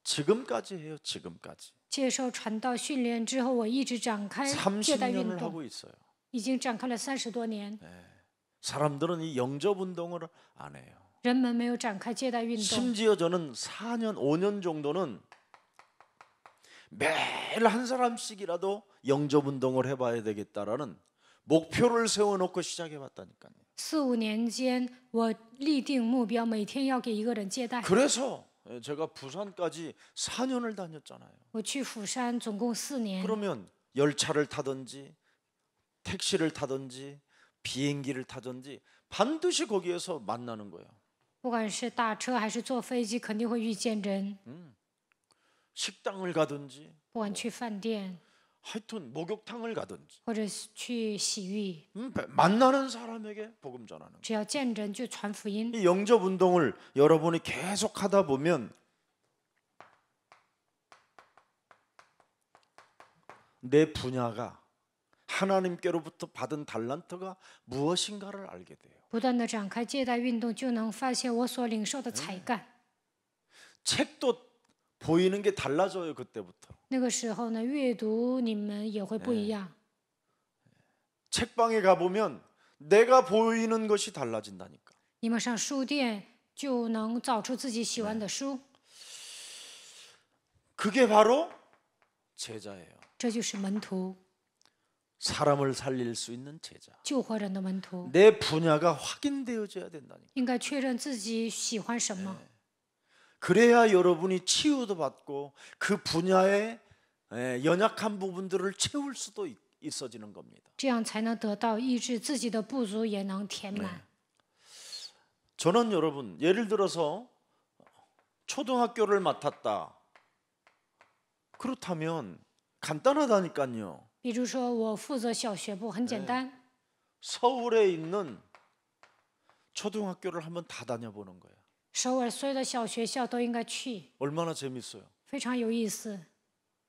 A: 지금까지 해요. 지금까지.
B: 接受传道训练之后，我一直展开接待运
A: 30년을
B: 动，
A: 하고 있어요.
B: 已经展开了30多年。
A: 사람들은 이 영접 운동을 안 해요.
B: 人们没有展开接待运动，
A: 심지어 저는 4년, 5년 정도는 매일 한 사람씩이라도 영접 운동을 해봐야 되겠다라는 목표를 세워놓고 시작해봤다니까요.
B: 4、5年间，我立定目标，每天要给一个人接待。
A: 그래서 제가 부산까지 4년을 다녔잖아요.
B: 我去釜山总共4年，
A: 그러면 열차를 타든지 택시를 타든지 비행기를 타든지 반드시 거기에서 만나는 거예요.
B: 不管是打车还是坐飞机，肯定会遇见人。
A: 식당을 가든지
B: 不管去饭店
A: 하여튼 목욕탕을 가든지
B: 或者是去洗浴，
A: 만나는 사람에게 복음 전하는 거예요.
B: 只要见人就传福音。
A: 이 영접 운동을 여러분이 계속 하다 보면 내 분야가 하나님께로부터 받은 달란트가 무엇인가를 알게 돼요.
B: 不断的展开接待运动，就能发现我所领受的才干。
A: 책도 보이는 게 달라져요. 그때부터.
B: 那个时候呢，阅读你们也会不一样。
A: 책방에 가보면 내가 보이는 것이 달라진다니까.
B: 你们上书店就能找出自己喜欢的书，
A: 그게 바로 제자예요.
B: 这就是门徒，
A: 사람을 살릴 수 있는 제자.
B: 救活人的门徒。
A: 내 분야가 확인되어져야 된다니까.
B: 应该确认自己喜欢什么，
A: 그래야 여러분이 치유도 받고 그 분야의 연약한 부분들을 채울 수도 있어지는 겁니다.
B: 这样才能得到医治，自己的不足也能填满。
A: 저는 여러분 예를 들어서 초등학교를 맡았다. 그렇다면 간단하다니까요.
B: 比如说，我负责小学部，很简单。
A: 서울에 있는 초등학교를 한번 다 다녀보는 거예요.
B: 首尔所有的小学校都应该去，
A: 얼마나 재밌어요.
B: 非常有意思。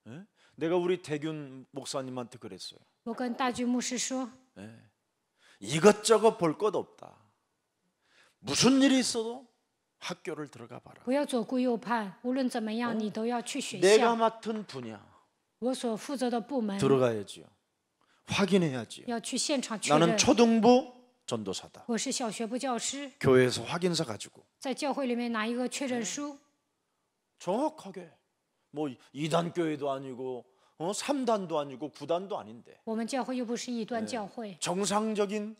A: 예? 내가 우리 대균 목사님한테 그랬어요.
B: 我跟大军牧师说，
A: 이것저것 볼 것 없다. 무슨 일이 있어도 학교를 들어가 봐라.
B: 不要左顾右盼，无论怎么样，你都要去学
A: 내가
B: 校。
A: 맡은 분야
B: 我所负责的部门
A: 들어가야지요. 확인해야지요.
B: 要去现场确
A: 나는
B: 认。
A: 초등부 전도사다.
B: 我是小学部教师，
A: 교회에서 확인서 가지고
B: 在教会里面拿一个确认书，
A: 정확하게 뭐 2단 교회도 아니고 3단도 아니고 9단도 아닌데
B: 我们教会又不是异端教会，
A: 정상적인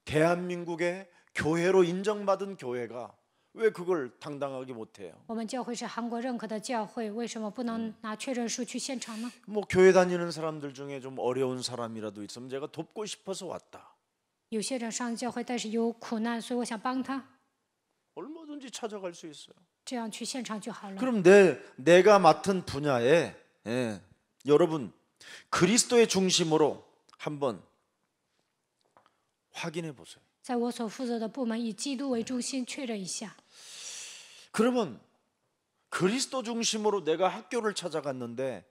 A: 대한민국의 교회로 인정받은 교회가 왜 그걸 당당하게 못해요?
B: 我们教会是韩国认可的教会，为什么不能拿确认书去现场呢？
A: 뭐 교회 다니는 사람들 중에 좀 어려운 사람이라도 있으면 제가 돕고 싶어서 왔다.
B: 有些人上教会，但是有苦难，所以我想帮他，
A: 얼마든지 찾아갈 수 있어요.
B: 这样去现场就好了。
A: 그럼 내가 맡은 분야에 여러분 그리스도의 중심으로 한번 확인해 보세요.
B: 在我所负责的部门，以基督为中心，确认一下。
A: 그러면 그리스도 중심으로 내가 학교를 찾아갔는데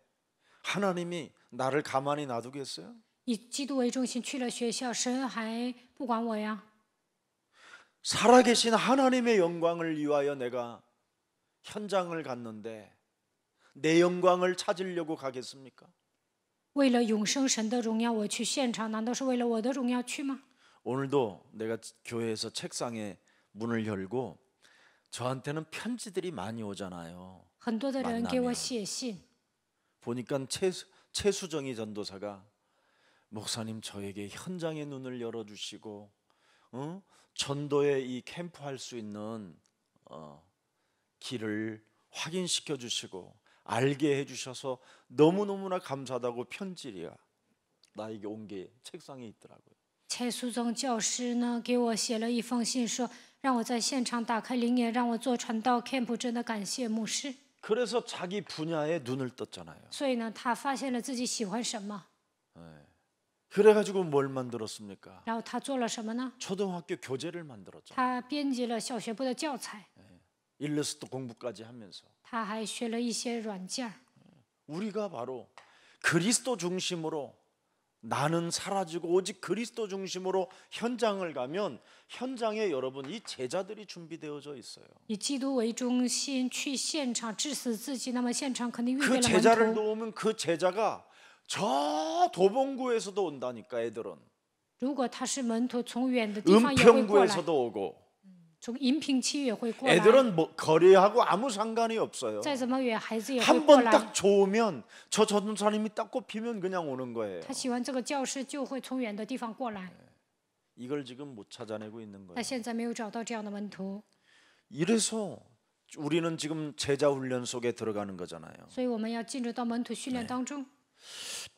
A: 하나님이 나를 가만히 놔두겠어요?
B: 以基督为中心去了学校，神还不管我呀？
A: 살아계신 하나님의 영광을 위하여 내가 현장을 갔는데 내 영광을 찾으려고 가겠습니까?
B: 为了永生神的荣耀，我去现场，难道是为了我的荣耀去吗？
A: 오늘도 내가 교회에서 책상에 문을 열고 저한테는 편지들이 많이 오잖아요.
B: 很多的人给我写信，
A: 보니까 최수정이 전도사가 목사님 저에게 현장의 눈을 열어주시고 전도에 이 캠프할 수 있는 길을 확인시켜 주시고 알게 해주셔서 너무너무나 감사하다고 편지가 나에게 온 게 책상에 있더라고요.
B: 蔡苏宗教师呢给我写了一封信，说让我在现场打开灵眼，让我做传道 camp， 真的感谢牧师。
A: 그래서 자기 분야에 눈을 떴잖아요.
B: 所以呢，他发现了自己喜欢什么，
A: 그래가지고 뭘 만들었습니까?
B: 然后他做了什么呢？
A: 초등학교 교재를 만들었죠.
B: 他编辑了小学部的教材，
A: 일러스트 공부까지 하면서
B: 他还学了一些软件儿。
A: 우리가 바로 그리스도 중심으로 나는 사라지고 오직 그리스도 중심으로 현장을 가면 현장에 여러분 이 제자들이 준비되어져 있어요.
B: 以基督为中心去现场致死自己，那么现场肯定预备
A: 그
B: 了
A: 제자를
B: 门徒。
A: 놓으면 그 제자가 저 도봉구에서도 온다니까 애들은
B: 如果他是门徒，从远的地方也会过来，
A: 은평구에서도 오고
B: 从银平区也会过来。
A: 애들은 뭐 거리하고 아무 상관이 없어요.
B: 再怎么远，孩子也会
A: 한
B: 过
A: 번
B: 来。
A: 딱 좋으면 저 전도사님이 딱 꼽히면 그냥 오는 거예요.
B: 他喜欢这个教师，就会从远的地方过来。
A: 이걸 지금 못 찾아내고 있는
B: 他
A: 거예요.
B: 现在没有找到这样的门徒，
A: 이래서 우리는 지금 제자 훈련 속에 들어가는 거잖아요.
B: 所以我们要进入到门徒训练当中。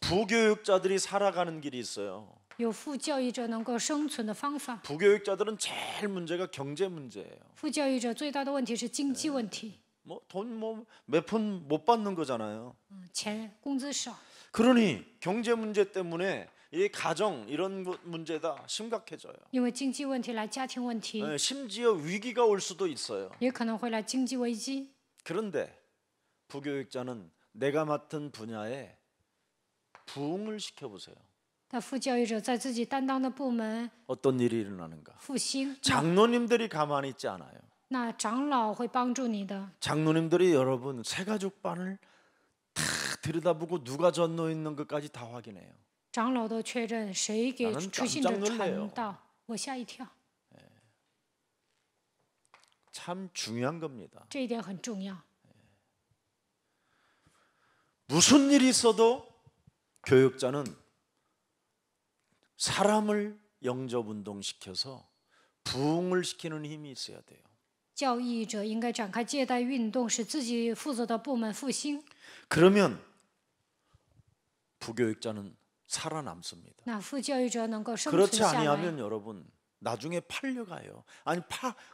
A: 부교육자들이 살아가는 길이 있어요.
B: 有副教育者能够生存的方法。
A: 부교육자들은 제일 문제가 경제 문제예요.
B: 副教育者最大的问题是经济问题，
A: 뭐 돈 뭐 몇 푼 못 받는 거잖아요.
B: 钱工资少，
A: 그러니 경제 문제 때문에 이 가정 이런 문제다 심각해져요.
B: 因为经济问题来家庭问题，
A: 심지어 위기가 올 수도 있어요.
B: 也可能会来经济危机。
A: 그런데 부교육자는 내가 맡은 분야에 부흥을 시켜보세요.
B: 但副教育者在自己担当的部门
A: 어떤 일이 일어나는가?
B: 复兴，
A: 장로님들이 가만히 있지 않아요.
B: 那长老会帮助你的。
A: 장로님들이 여러분 새가족반을 다 들여다보고 누가 전노 있는 것까지 다 확인해요.
B: 长老都确认谁给
A: 나는
B: 初信者
A: 깜짝놀래요
B: 传道，我吓一跳，
A: 참 중요한 겁니다.
B: 这一点很重要。
A: 무슨 일이 있어도 교육자는 사람을 영접운동시켜서 부흥을 시키는 힘이 있어야 돼요.
B: 教义者应该展开借贷运动，使自己负责的部门复兴。
A: 그러면 부교육자는 살아남습니다.
B: 那副教育者能够生存
A: 그렇지
B: 下来。
A: 아니하면 여러분 나중에 팔려가요. 아니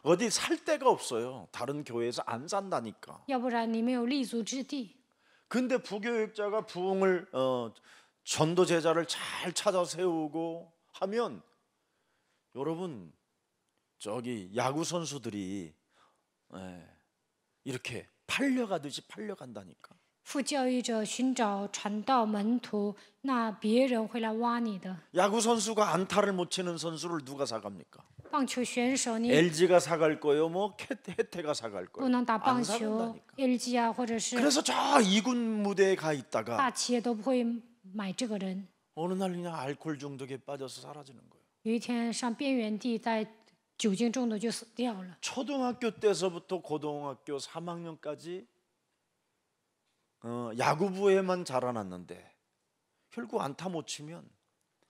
A: 어디 살 데가 없어요. 다른 교회에서 안 산다니까.
B: 要不然你没有立足之地。
A: 근데 부교육자가 부흥을 전도 제자를 잘 찾아 세우고 하면 여러분 저기 야구 선수들이 이렇게 팔려가듯이 팔려간다니까.
B: 副教育者寻找传道门徒，那别人会来挖你的。
A: 야구 선수가 안타를 못 치는 선수를 누가 사갑니까?
B: 棒球选手你
A: LG가 사갈 거예요, 뭐 혜태가 사갈
B: 不
A: 거예요.
B: 能打棒
A: 안
B: 球
A: 사간다니까.
B: ，LG 啊，或者是
A: 그래서 저 2군 무대에 가 있다가
B: 大企业都不会买这个人。
A: 어느 날 그냥 알코올 중독에 빠져서 사라지는 거예요.
B: 有一天上边缘地，在酒精中毒就死掉了。
A: 초등학교 때서부터 고등학교 3학년까지 야구부에만 자라났는데 결국 안타 못 치면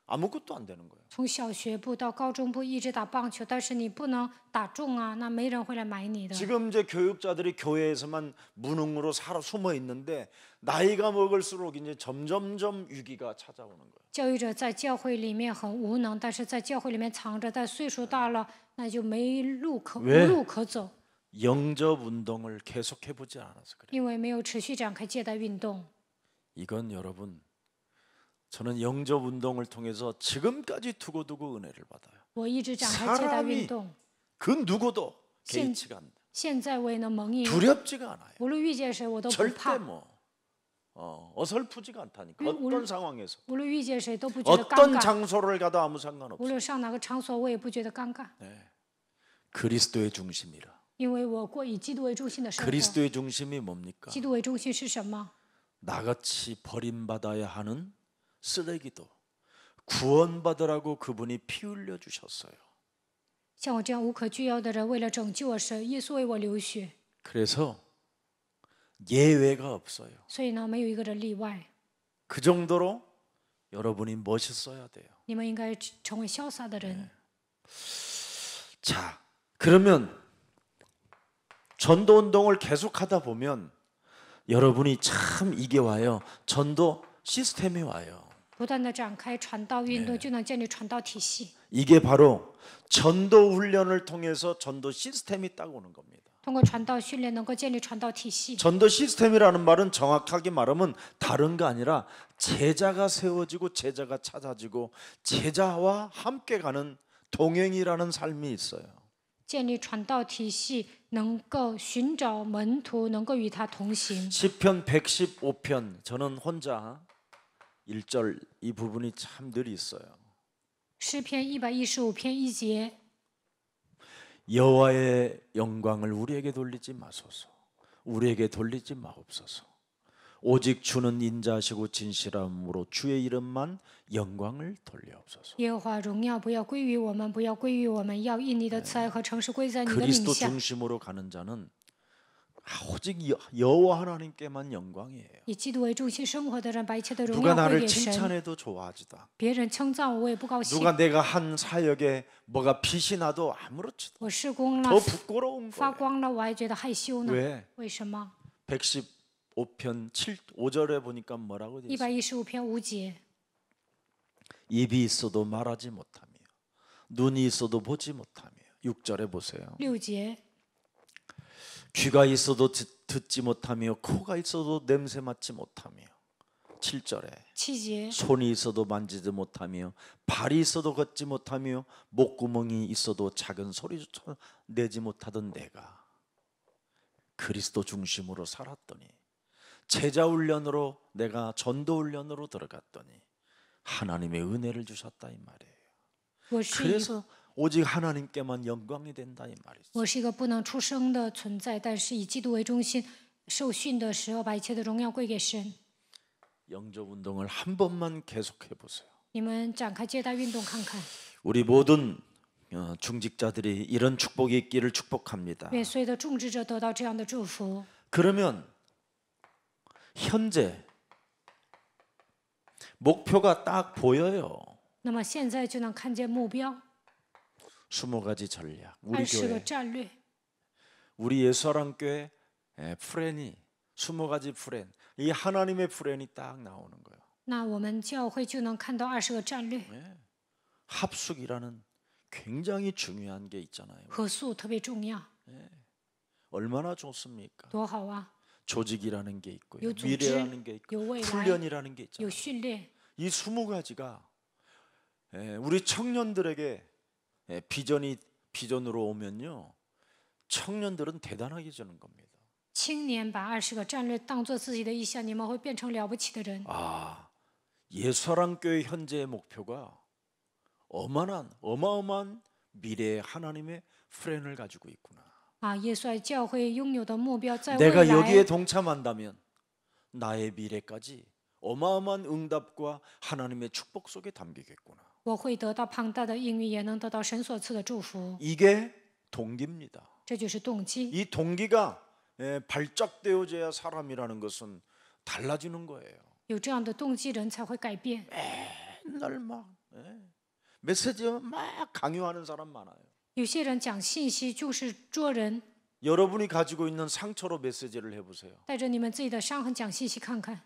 A: 아무것도 안 되는 거예요.
B: 从小学部到高中部一直打棒球，但是你不能打中啊，那没人会来买你的。
A: 지금 이제 교육자들이 교회에서만 무능으로 살아 숨어 있는데 나이가 먹을수록 이제 점점점 위기가 찾아오는 거예요.
B: 教育者在教会里面很无能，但是在教会里面藏着，但岁数大了，那就没路可无
A: 왜
B: 路可走，
A: 영접 운동을 계속해 보지 않아서 그래요.
B: 因为没有持续展开借贷运动。
A: 이건 여러분 저는 영접 운동을 통해서 지금까지 두고두고 은혜를 받아요.
B: 我一直展开借贷运动，
A: 그 누구도 개의치가 않다.
B: 现在我也能蒙应，
A: 두렵지가 않아요.
B: 无论遇见谁我都不
A: 절대
B: 怕，
A: 뭐 어설프지가 않다니까.
B: 음,
A: 어떤 상황에서
B: 无论遇见谁都不觉得尴
A: 어떤
B: 尬，
A: 장소를 가도 아무
B: 无
A: 상관없어요.
B: 论上哪个场所我也不觉得尴尬，
A: 그리스도의 중심이라.
B: 因为我过以基督为中心的生活。
A: 그리스도의 중심이 뭡니까?
B: 基督为中心是什么？
A: 나같이 버림받아야 하는 쓰레기도 구원받으라고 그분이 피 흘려 주셨어요.
B: 像我这样无可救药的人，为了拯救我神，耶稣为我流血，
A: 그래서 예외가 없어요.
B: 所以呢，没有一个人例外。
A: 그 정도로 여러분이 멋있어야 돼요.
B: 你们应该成为潇洒的人。
A: 자, 그러면 전도 운동을 계속하다 보면 여러분이 참 이게 와요. 전도 시스템이 와요.
B: 不断的展开传道运动，就能建立传道体系。
A: 이게 바로 전도 훈련을 통해서 전도 시스템이 딱 오는 겁니다.
B: 通过传道训练，能够建立传道体系。
A: 전도 시스템이라는 말은 정확하게 말하면 다른 거 아니라 제자가 세워지고 제자가 찾아지고 제자와 함께 가는 동행이라는 삶이 있어요.
B: 建立传道体系，能够寻找门徒，能够与他同行。
A: 시편 115편 저는 혼자 1절 이 부분이 참 늘 있어요.
B: 诗篇115篇1节，
A: 여호와의 영광을 우리에게 돌리지 마소서. 우리에게 돌리지 마옵소서. 오직 주는 인자하시고 진실함으로 주의 이름만 영광을 돌려옵소서.
B: 耶和华荣耀不要归于我们，不要归于我们，要因你的慈爱和诚实归在你的名
A: 그리스도
B: 下。
A: 중심으로 가는 자는 오직 여호와 하나님께만 영광이에요.
B: 以基督为中心生活的人，把一切的荣
A: 누가
B: 耀归
A: 나를
B: 给神。
A: 칭찬해도 좋아하지도 않고
B: 别人称赞我，我也不高兴。
A: 누가 내가 한 사역에 뭐가 빛이 나도 아무렇지도
B: 我施工
A: 더
B: 了，
A: 부끄러운
B: 发
A: 거예요.
B: 光了，我还觉得害羞呢。
A: 왜?
B: 为什么？
A: 115편 5절에 보니까 뭐라고 돼 있어요?
B: 115篇5节，
A: 입이 있어도 말하지 못하며 눈이 있어도 보지 못하며 6절에 보세요.
B: 6节，
A: 귀가 있어도 듣지 못하며 코가 있어도 냄새 맡지 못하며 7절에
B: 7节，
A: 손이 있어도 만지지 못하며 발이 있어도 걷지 못하며 목구멍이 있어도 작은 소리조차 내지 못하던 내가 그리스도 중심으로 살았더니 제자 훈련으로 내가 전도 훈련으로 들어갔더니 하나님의 은혜를 주셨다 이 말이에요.
B: 我是一
A: 그래서 오직 하나님께만 영광이 된다 이 말이죠.
B: 我是一个不能出声的存在，但是以基督为中心，受训的时候把一切的荣耀归给神。
A: 영접 운동을 한 번만 계속해 보세요.
B: 你们展开接待运动看看，
A: 우리 모든 중직자들이 이런 축복이 있기를 축복합니다.
B: 愿所有的种植者得到这样的祝福。
A: 그러면 현재 목표가 딱 보여요.
B: 那么现在就能看见目标，
A: 20가지 전략. 우리
B: 20个
A: 교회,
B: 战略。
A: 우리 예수사랑교회 프렌이 20가지 프렌. 이 하나님의 프렌이 딱 나오는 거예요.
B: 那我们教会就能看到20个战略，
A: 합숙이라는 굉장히 중요한 게 있잖아요.
B: 合宿特别重要，
A: 얼마나 좋습니까?
B: 多好啊！
A: 조직이라는 게 있고요.
B: 요 조직,
A: 미래라는 게 있고
B: 요未来,
A: 훈련이라는 게
B: 有
A: 있잖아요.
B: 训练，
A: 이 20가지가 우리 청년들에게 비전으로 오면요. 청년들은 대단하게 되는 겁니다.
B: 青年把20个战略当做自己的意向，你们会变成了不起的人。
A: 예수사랑교회 현재의 목표가 어마어마한 미래의 하나님의 플랜을 가지고 있구나.
B: 耶稣爱教会拥有的目标，在未
A: 내가
B: 来
A: 여기에 동참한다면 나의 미래까지 어마어마한 응답과 하나님의 축복 속에 담기겠구나.
B: 我会得到庞大的应允，也能得到神所赐的祝福。
A: 이게 동기입니다.
B: 这就是动机。
A: 이 동기가 발작되어져야 사람이라는 것은 달라지는 거예요.
B: 有这样的动机，人才会改变。
A: 맨날 막 메시지 막 강요하는 사람 많아요.
B: 有些人讲信息就是捉人，
A: 여러분이 가지고 있는 상처로 메시지를 해보세요.
B: 带着你们自己的伤痕讲信息看看，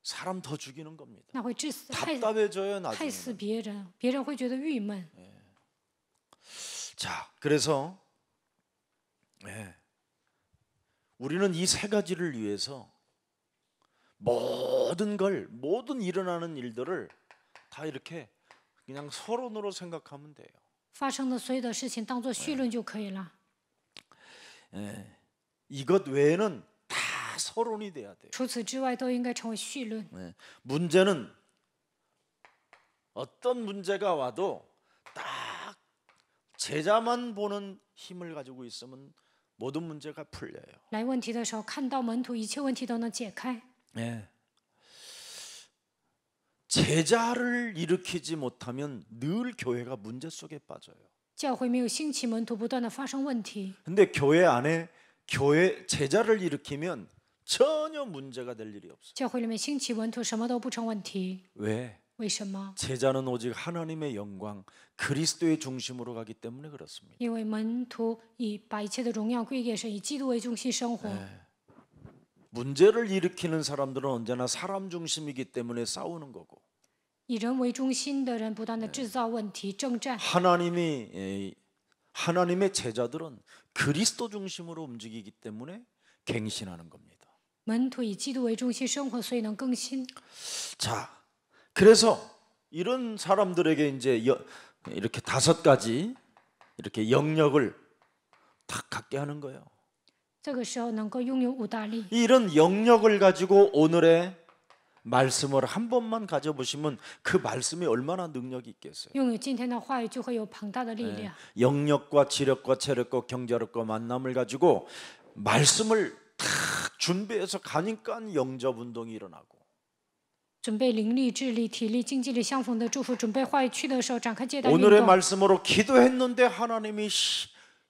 A: 사람 더 죽이는 겁니다.
B: 那会致死、
A: 답답해져요
B: 害死
A: 나중에.
B: 别人，别人会觉得郁闷。
A: 자, 그래서 우리는 이 3가지를 위해서 모든 일어나는 일들을 다 이렇게 그냥 서론으로 생각하면 돼요.
B: 发生的所有的事情当做绪论就可以了。
A: 이것 외에는 다 서론이 돼야 돼요.
B: 除此之外，都应该成为绪论。
A: 문제는 어떤 문제가 와도 딱 제자만 보는 힘을 가지고 있으면 모든 문제가 풀려요.
B: 来问题的时候，看到门徒，一切问题都能解开。
A: 제자를 일으키지 못하면 늘 교회가 문제 속에 빠져요.
B: 教会没有兴起门徒，不断的发生问题。
A: 근데 교회 안에 제자를 일으키면 전혀 문제가 될 일이 없어요.
B: 教会里面兴起门徒，什么都不成问题。
A: 왜?
B: 为什么？
A: 제자는 오직 하나님의 영광, 그리스도의 중심으로 가기 때문에 그렇습니다.
B: 因为门徒把一切的荣耀归给神，以基督为中心生活。
A: 문제를 일으키는 사람들은 언제나 사람 중심이기 때문에 싸우는 거고
B: 以人为中心的人不断的制造问题、征战。
A: 하나님의 제자들은 그리스도 중심으로 움직이기 때문에 갱신하는 겁니다.
B: 门徒以基督为中心生活，所以能更新。
A: 자, 그래서 이런 사람들에게 이제 이렇게 5가지 이렇게 영역을 탁 갖게 하는 거예요.
B: 这个时候能够拥有5大力。
A: 이런 영역을 가지고 오늘의 말씀을 한 번만 가져보시면 그 말씀이 얼마나 능력이 있겠어요.
B: 拥有今天的话语，就会有庞大的力量。
A: 영역과 지력과 체력과 경제력과 만남을 가지고 말씀을 다 준비해서 가니까 영접 운동이 일어나고
B: 准备灵力、智力、体力、经济力相逢的祝福，准备话语去的时候展开接待运
A: 오늘의
B: 动。
A: 말씀으로 기도했는데 하나님이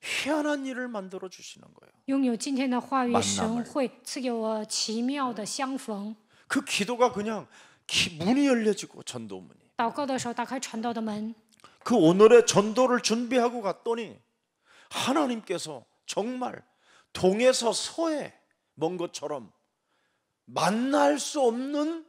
A: 희한한 일을 만들어 주시는 거예요.
B: 拥有今天的话语，
A: 만남을
B: 神会赐给我奇妙的相逢。
A: 그 기도가 그냥 문이 열려지고 전도문이
B: 祷告的时候，打开传道的门。
A: 그 오늘의 전도를 준비하고 갔더니 하나님께서 정말 동에서 서에 먼 것처럼 만날 수 없는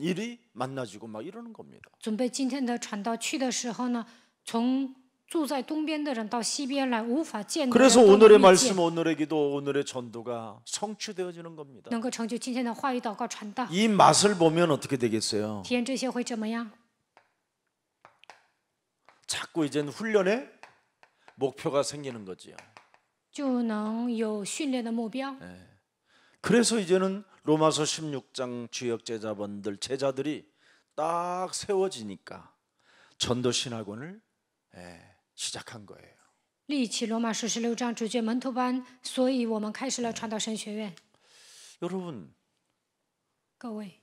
A: 일이 만나지고 막 이러는 겁니다.
B: 准备今天的传道去的时候呢，从住在东边的人到西边来，无法见的人
A: 그래서
B: 都能
A: 오늘의
B: 遇见
A: 말씀, 오늘의 기도, 오늘의 전도가 성취되어지는 겁니다.
B: 能够成就今天的话语、祷告、传道。
A: 이 맛을 보면 어떻게 되겠어요?
B: 体验这些会怎么样？
A: 자꾸 이제는 훈련에 목표가 생기는 거지요.
B: 就能有训练的目标。
A: 그래서 이제는 로마서 16장 주역 제자들이 딱 세워지니까 전도 신학원을 시작한 거예요.
B: 立起罗马书16章主角门徒班，所以我们开始了传道神学院。
A: 여러분,
B: 各位，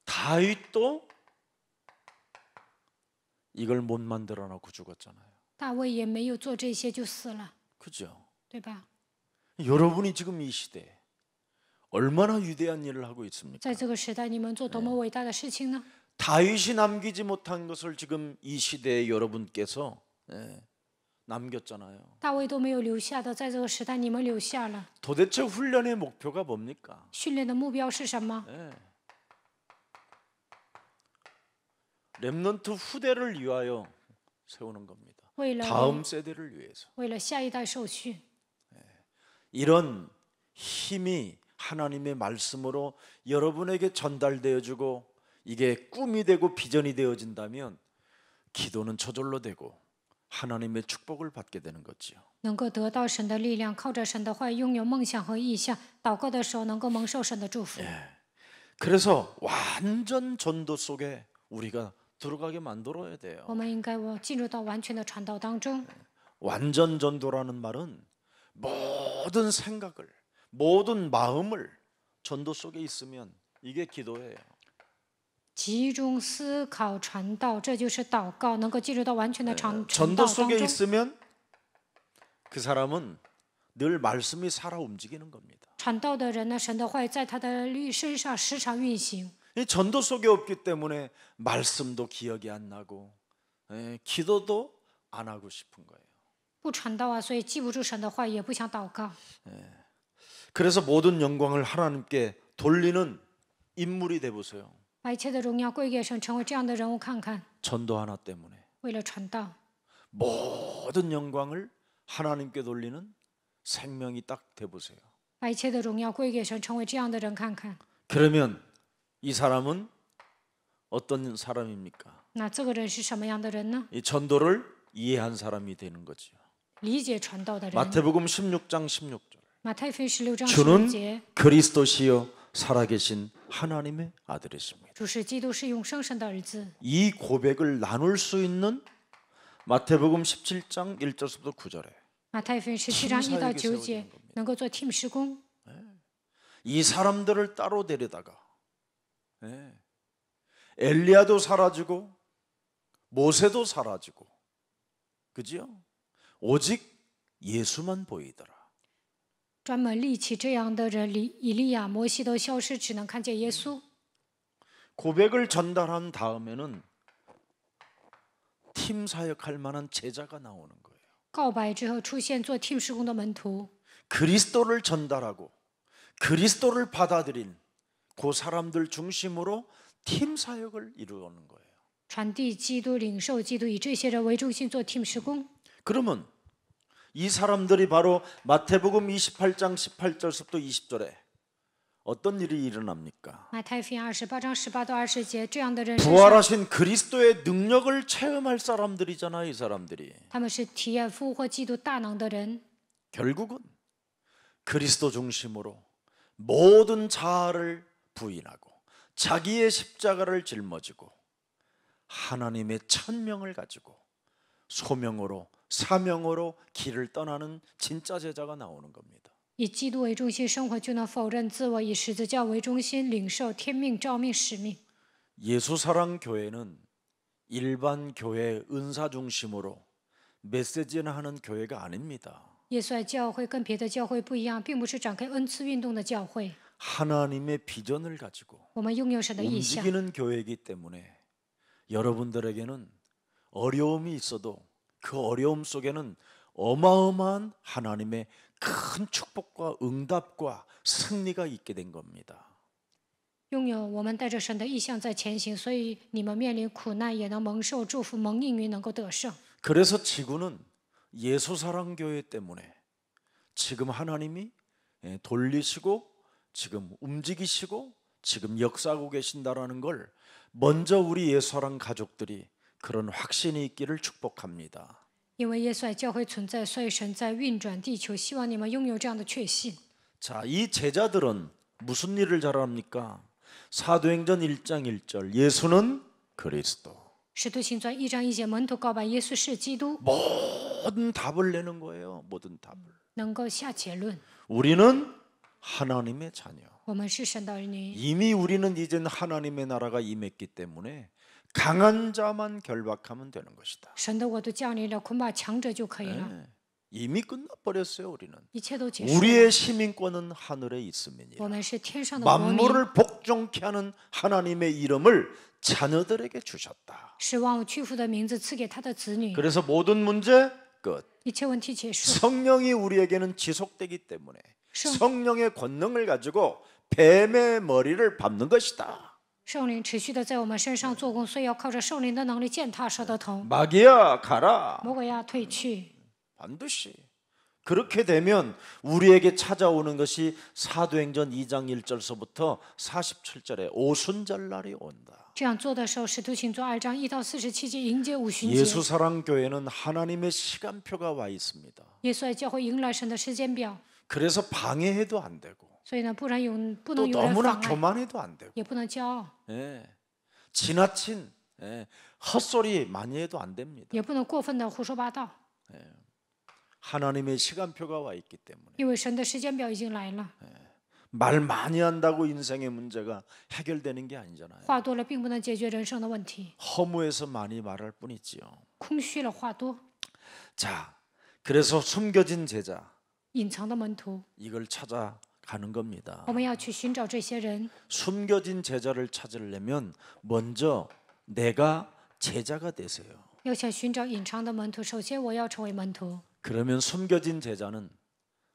A: 다윗도 이걸 못 만들어 놓고 죽었잖아요.
B: 大卫也没有做这些就死了，
A: 그죠?
B: 对吧？
A: 여러분이 지금 이 시대에 얼마나 위대한 일을 하고 있습니까?
B: 在这个时代，你们做多么伟大的事情呢？
A: 다윗이 남기지 못한 것을 지금 이 시대의 여러분께서 남겼잖아요.
B: 大卫都没有留下的，在这个时代你们留下了。
A: 도대체 훈련의 목표가 뭡니까?
B: 训练的目标是什么？
A: 렘넌트 후대를 위하여 세우는 겁니다.
B: 为了
A: 다음 세대를 위해서.
B: 为了下一代受训，
A: 이런 힘이 하나님의 말씀으로 여러분에게 전달되어지고 이게 꿈이 되고 비전이 되어진다면 기도는 저절로 되고 하나님의 축복을 받게 되는 거지요.
B: 能够得到神的力量，靠着神的话拥有梦想和意向，祷告的时候能够蒙受神的祝福。
A: 그래서 완전 전도 속에 우리가 들어가게 만들어야 돼요.
B: 我们应该进入到完全的传道当中。
A: 완전 전도라는 말은 모든 생각을, 모든 마음을 전도 속에 있으면 이게 기도예요.
B: 集中思考传道，这就是祷告，能够进入到完全的传
A: 전도
B: 道当
A: 속에
B: 中。
A: 있으면 그 사람은 늘 말씀이 살아 움직이는 겁니다.
B: 传道的人呢，神的话语在他的身上时常运行。
A: 이 전도 속에 없기 때문에 말씀도 기억이 안 나고 기도도 안 하고 싶은 거예요.
B: 不传道啊，所以记不住神的话，也不想祷告。
A: 그래서 모든 영광을 하나님께 돌리는 인물이 돼 보세요.
B: 把一切的荣耀归给神，成为这样的人物看看。
A: 전도 하나 때문에
B: 为了传道，
A: 모든 영광을 하나님께 돌리는 생명이 딱 돼 보세요.
B: 把一切的荣耀归给神，成为这样的人看看。
A: 그러면 이 사람은 어떤 사람입니까?
B: 那这个人是什么样的人呢？
A: 이 전도를 이해한 사람이 되는 거죠.
B: 理解传道的人。
A: 마태복음 16장 16절.
B: 马太福音16章
A: 주는
B: 16节，
A: 그리스도시요 살아계신 하나님의 아들이십니다.
B: 主是基督，是永生神的儿子。
A: 이 고백을 나눌 수 있는 마태복음 17장 1절부터 9절에
B: 马太福音17章1到9节，能够做 team 施工。
A: 이 사람들을 따로 데려다가 엘리야도 사라지고 모세도 사라지고 그지요? 오직 예수만 보이더라.
B: 专门立起这样的人，以利亚、摩西都消失，只能看见耶稣。
A: 고백을 전달한 다음에는 팀 사역할 만한 제자가 나오는 거예요.
B: 告白之后出现做 team 施工的门徒，
A: 그리스도를 전달하고 그리스도를 받아들인 그 사람들 중심으로 팀 사역을 이루는 거예요.
B: 传递基督、领受基督，以这些人为中心做 team 施工。
A: 그러면 이 사람들이 바로 마태복음 28장 18절부터 20절에 어떤 일이 일어납니까?
B: 马太福音28章18到20节，这样的人身上，
A: 부활하신 그리스도의 능력을 체험할 사람들이잖아요, 이 사람들이.
B: 他们是体验复活基督大能的人。
A: 결국은 그리스도 중심으로 모든 자아를 부인하고 자기의 십자가를 짊어지고 하나님의 천명을 가지고 소명으로 사명으로 길을 떠나는 진짜 제자가 나오는 겁니다.
B: 以基督为中心生活，就能否认自我；以十字架为中心，领受天命、召命、使命。
A: 예수사랑 교회는 일반 교회 은사 중심으로 메시지나 하는 교회가 아닙니다.
B: 耶稣爱教会跟别的教会不一样，并不是展开恩赐运动的教会。
A: 하나님의 비전을 가지고
B: 我们拥有神的意向，
A: 움직이는 교회이기 때문에 여러분들에게는 어려움이 있어도 그 어려움 속에는 어마어마한 하나님의 큰 축복과 응답과 승리가 있게 된 겁니다.
B: 拥有我们带着神的意向在前行，所以你们面临苦难也能蒙受祝福，蒙应允，能够得胜。
A: 그래서 지구는 예수사랑교회 때문에 지금 하나님이 돌리시고 지금 움직이시고 지금 역사하고 계신다라는 걸 먼저 우리 예수사랑 가족들이 그런 확신이 있기를 축복합니다.
B: 因为耶稣爱教会存在，所以神在运转地球，希望你们拥有这样的确信。
A: 자, 이 제자들은 무슨 일을 잘합니까? 사도행전 1장 1절 예수는 그리스도.
B: 使徒行传1章1节，门徒告白耶稣是基督，
A: 모든 답을 내는 거예요. 모든 답을.
B: 能够下结论。
A: 우리는 하나님의 자녀.
B: 我们是神的儿女，
A: 이미 우리는 이젠 하나님의 나라가 임했기 때문에 강한 자만 결박하면 되는 것이다.
B: 神的国度降临了，捆绑强者就可以了，
A: 네. 이미 끝나버렸어요. 우리는.
B: 一切都结束了。
A: 우리의 시민권은 하늘에 있음이니라.
B: 我们是天上的国民，
A: 만물을 복종케 하는 하나님의 이름을 자녀들에게 주셨다.
B: 是万物屈服的名字赐给他的子女，
A: 그래서 모든 문제 끝.
B: 一切问题结束。
A: 성령이 우리에게는 지속되기 때문에
B: 성-
A: 성령의 권능을 가지고 뱀의 머리를 밟는 것이다.
B: 圣灵持续的在我们身上做工，所以要靠着圣灵的能力践踏蛇的头。
A: 마귀야 가라.
B: 魔鬼呀，退去！
A: 반드시. 그렇게 되면 우리에게 찾아오는 것이 사도행전 2장 1절서부터 47절에 오순절날이 온다.
B: 这样做的时候，使徒行传2章1到47节迎接五旬节。
A: 예수사랑교회는 하나님의 시간표가 와 있습니다.
B: 耶稣爱教会迎来神的时间表，
A: 그래서 방해해도 안 되고
B: 所以呢，不能有
A: 또
B: 人
A: 너무나
B: 妨碍，
A: 교만해도 안 되고
B: 也不能骄傲，
A: 예. 지나친 헛소리 많이 해도 안 됩니다.
B: 也不能过分的胡说八道，
A: 하나님의 시간표가 와 있기 때문에
B: 因为神的时间表已经来了。
A: 말 많이 한다고 인생의 문제가 해결되는 게 아니잖아요.
B: 话多了并不能解决人生的问题，
A: 허무해서 많이 말할 뿐이지요.
B: 空虚了话多，
A: 자, 그래서 숨겨진 제자
B: 隐藏的门徒，
A: 이걸 찾아가는 겁니다.
B: 我们要去寻找这些人。
A: 숨겨진 제자를 찾으려면 먼저 내가 제자가 되세요.
B: 要想寻找隐藏的门徒，首先我要成为门徒，
A: 그러면 숨겨진 제자는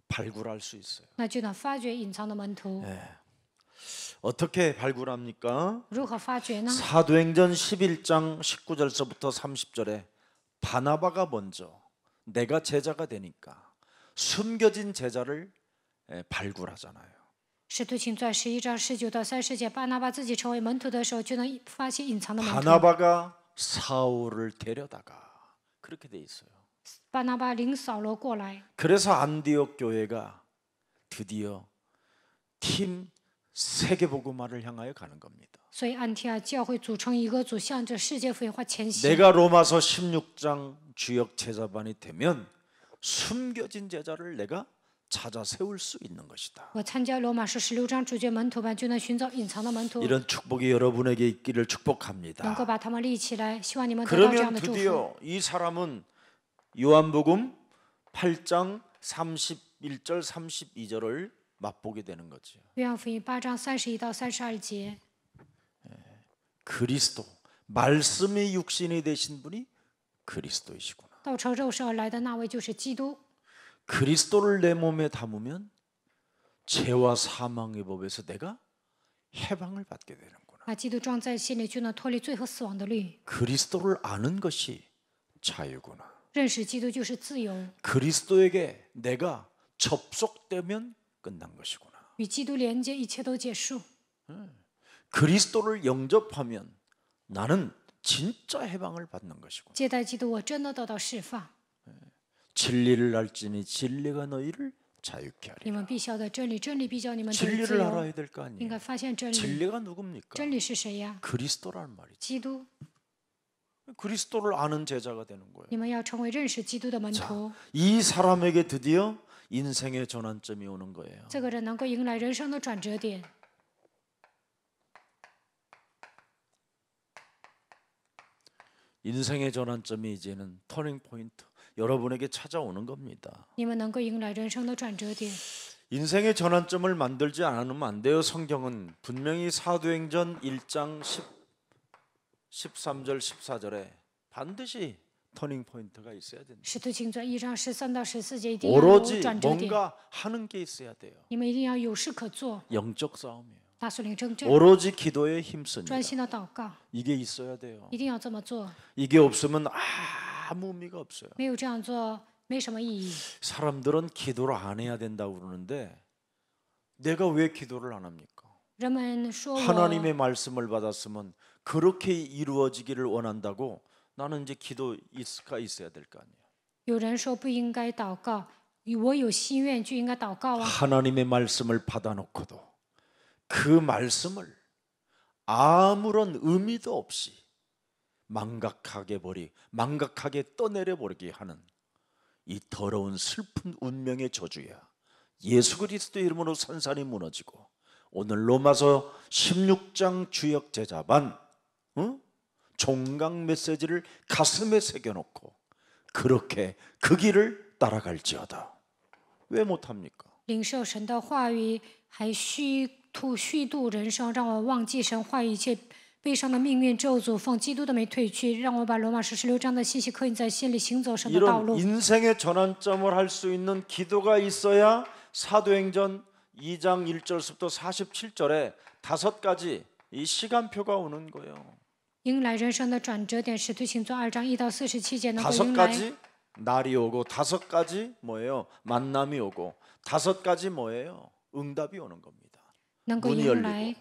A: 발굴할 수 있어요.
B: 那就能发掘隐藏的门徒。
A: 어떻게 발굴합니까?
B: 如何发掘呢？
A: 사도행전 11장 19절서부터 30절에 바나바가 먼저 내가 제자가 되니까 숨겨진 제자를 발굴하잖아요.
B: 使徒行传11章19到30节，巴拿巴自己成为门徒的时候，就能发现隐藏的门徒。
A: 바나바가 사울을 데려다가 그렇게 돼 있어요.
B: 巴拿巴领扫罗过来，
A: 그래서 안디옥 교회가 드디어 팀 세계복음화를 향하여 가는 겁니다.
B: 所以安提阿教会组成一个组，向着世界福音化前行。
A: 내가 로마서 16장 주역 제자반이 되면 숨겨진 제자를 내가 찾아 세울 수 있는 것이다.
B: 我参加罗马书16章主角门徒班，就能寻找隐藏的门徒，
A: 이런 축복이 여러분에게 있기를
B: 能
A: 축복합니다.
B: 够把他们立起来。希望你们得到这样
A: 그러면
B: 的祝福。
A: 드디어 이 사람은 요한복음 8장 31절 32절을 맛보게 되는 거죠.
B: 约翰福音8章31到32节，
A: 그리스도 말씀이 육신이 되신 분이 그리스도이시구나.
B: 道成肉身而来的那位就是基督。
A: 그리스도를 내 몸에 담으면 죄와 사망의 법에서 내가 해방을 받게 되는구나.
B: 把基督装在心里，就能脱离罪和死亡的律。
A: 그리스도를 아는 것이 자유구나.
B: 认识基督就是自由，
A: 그리스도에게 내가 접속되면 끝난 것이구나.
B: 与基督连接，一切都结束。
A: 그리스도를 영접하면 나는 진짜 해방을 받는 것이구나.
B: 接待基督，我真的得到释放。
A: 진리를 알지니 진리가 너희를 자유케
B: 你
A: 하리라.
B: 们必晓得真理，真理必叫你们得自
A: 진리를
B: 由。
A: 알아야 될 거
B: 应
A: 아니에요.
B: 该发现真理。
A: 진리가 누굽니까?
B: 真理是谁呀？
A: 그리스도란 말이죠.
B: 基督。
A: 그리스도를 아는 제자가 되는 거예요.
B: 你们要成为认识基督的门徒。
A: 이 사람에게 드디어 인생의 전환점이 오는 거예요.
B: 这个人能够迎来人生的转折点。
A: 인생의 전환점이 이제는 터닝 포인트 여러분에게 찾아오는 겁니다.
B: 你们能够迎来人生的转折点。
A: 인생의 전환점을 만들지 않으면 안 돼요. 성경은 분명히 사도행전 1장 13절 14절에 반드시 터닝 포인트가 있어야 된다.
B: 使徒行传1章13到14节一定要有
A: 오로지
B: 转折点，
A: 뭔가 하는 게 있어야 돼요.
B: 你们一定要有事可做，
A: 영적 싸움이에요.
B: 打属灵征战，
A: 오로지 기도에 힘씁니다.
B: 专心的祷告，
A: 이게 있어야 돼요.
B: 一定要这么做。
A: 이게 없으면 아무 의미가 없어요.
B: 没有这样做，没什么意义。
A: 사람들은 기도를 안 해야 된다고 그러는데 내가 왜 기도를 안 합니까?
B: 人们说我
A: 하나님의 말씀을 받았으면 그렇게 이루어지기를 원한다고 나는 이제 기도가 있어야 될 거 아니에요.
B: 有人说不应该祷告，我有心愿就应该祷告啊。
A: 하나님의 말씀을 받아놓고도 그 말씀을 아무런 의미도 없이 망각하게 떠내려 버리게 하는 이 더러운 슬픈 운명의 저주야. 예수 그리스도 이름으로 산산이 무너지고 오늘 로마서 16장 주역 제자반 종강 메시지를 가슴에 새겨놓고 그렇게 그 길을 따라갈지어다. 왜 못합니까?
B: 领受神的话语，还虚度人生，让我忘记神话语，一切悲伤的命运咒诅，奉基督的名退去，让我把罗马书16章的信息刻印在心里，行走神的道
A: 이런
B: 路。
A: 인생의 전환점을 할 수 있는 기도가 있어야 사도행전 2장 1절부터 47절에 5가지 이 시간표가 오는 거예요.
B: 迎来人生的转折点，使徒行传2章1到47节能够
A: 5
B: 迎来
A: 가지 날이 오고 5가지 뭐예요? 만남이 오고 5가지 뭐예요? 응답이 오는 겁니다.
B: 能够
A: 문이
B: 迎
A: 열리고
B: 来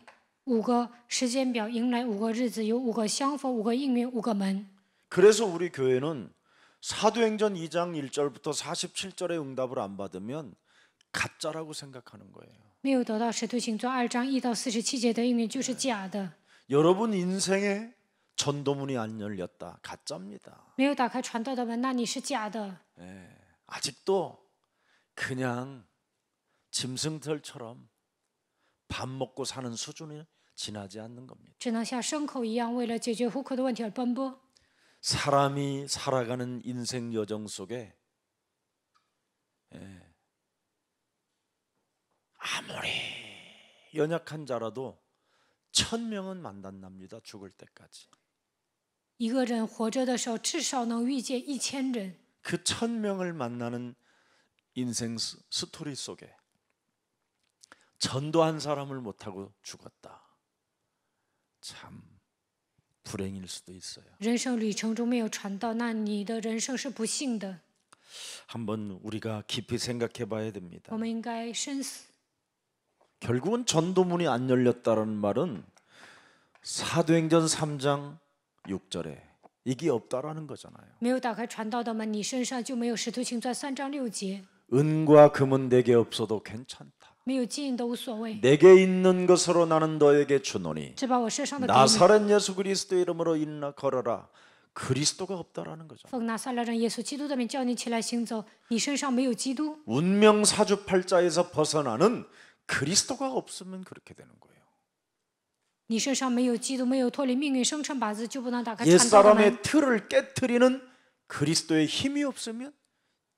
B: 5个时间表，迎来5个日子，有5个相逢，5个应允，5个门。
A: 그래서 우리 교회는 사도행전 2장 1절부터 47절의 응답을 안 받으면 가짜라고 생각하는 거예요.
B: 没有得到使徒行传2章1到47节的应允就是假的，
A: 여러분 인생에 전도문이 안 열렸다. 가짜입니다.
B: 没有打开传道的门，那你是假的。
A: 아직도 그냥 짐승들처럼 밥 먹고 사는 수준이 지나지 않는 겁니다.
B: 只能像牲口一样，为了解决糊口的问题而奔波。
A: 사람이 살아가는 인생 여정 속에 아무리 연약한 자라도 1000명은 만난답니다. 죽을 때까지.
B: 一个人活着的时候，至少能遇见1000人。
A: 그 1000명을 만나는 인생 스토리 속에 전도한 사람을 못하고 죽었다. 참 불행일 수도 있어요.
B: 人生旅程中没有传道，那你的人生是不幸的。
A: 한번 우리가 깊이 생각해 봐야 됩니다.
B: 我们应该深思。
A: 결국은 전도문이 안 열렸다는 말은 사도행전 3장 6절에 이게 없다라는 거잖아요.
B: 没有打开传道的门，你身上就没有使徒行传3章6节。
A: 은과 금은 내게 없어도 괜찮다.
B: 没有金银都无所谓，
A: 내게 있는 것으로 나는 너에게 주노니
B: 只把我身上的给你。
A: 나사렛 예수 그리스도 이름으로 일어나 걸어라. 그리스도가 없다라는 거죠.
B: 奉拿撒勒人耶稣基督的名叫你起来行走，你身上没有基督，
A: 운명 사주팔자에서 벗어나는 그리스도가 없으면 그렇게 되는 거예요.
B: 你身上没有基督，没有脱离命运生辰八字，就不能打开传道的门。
A: 옛사람의 틀을 깨트리는 그리스도의 힘이 없으면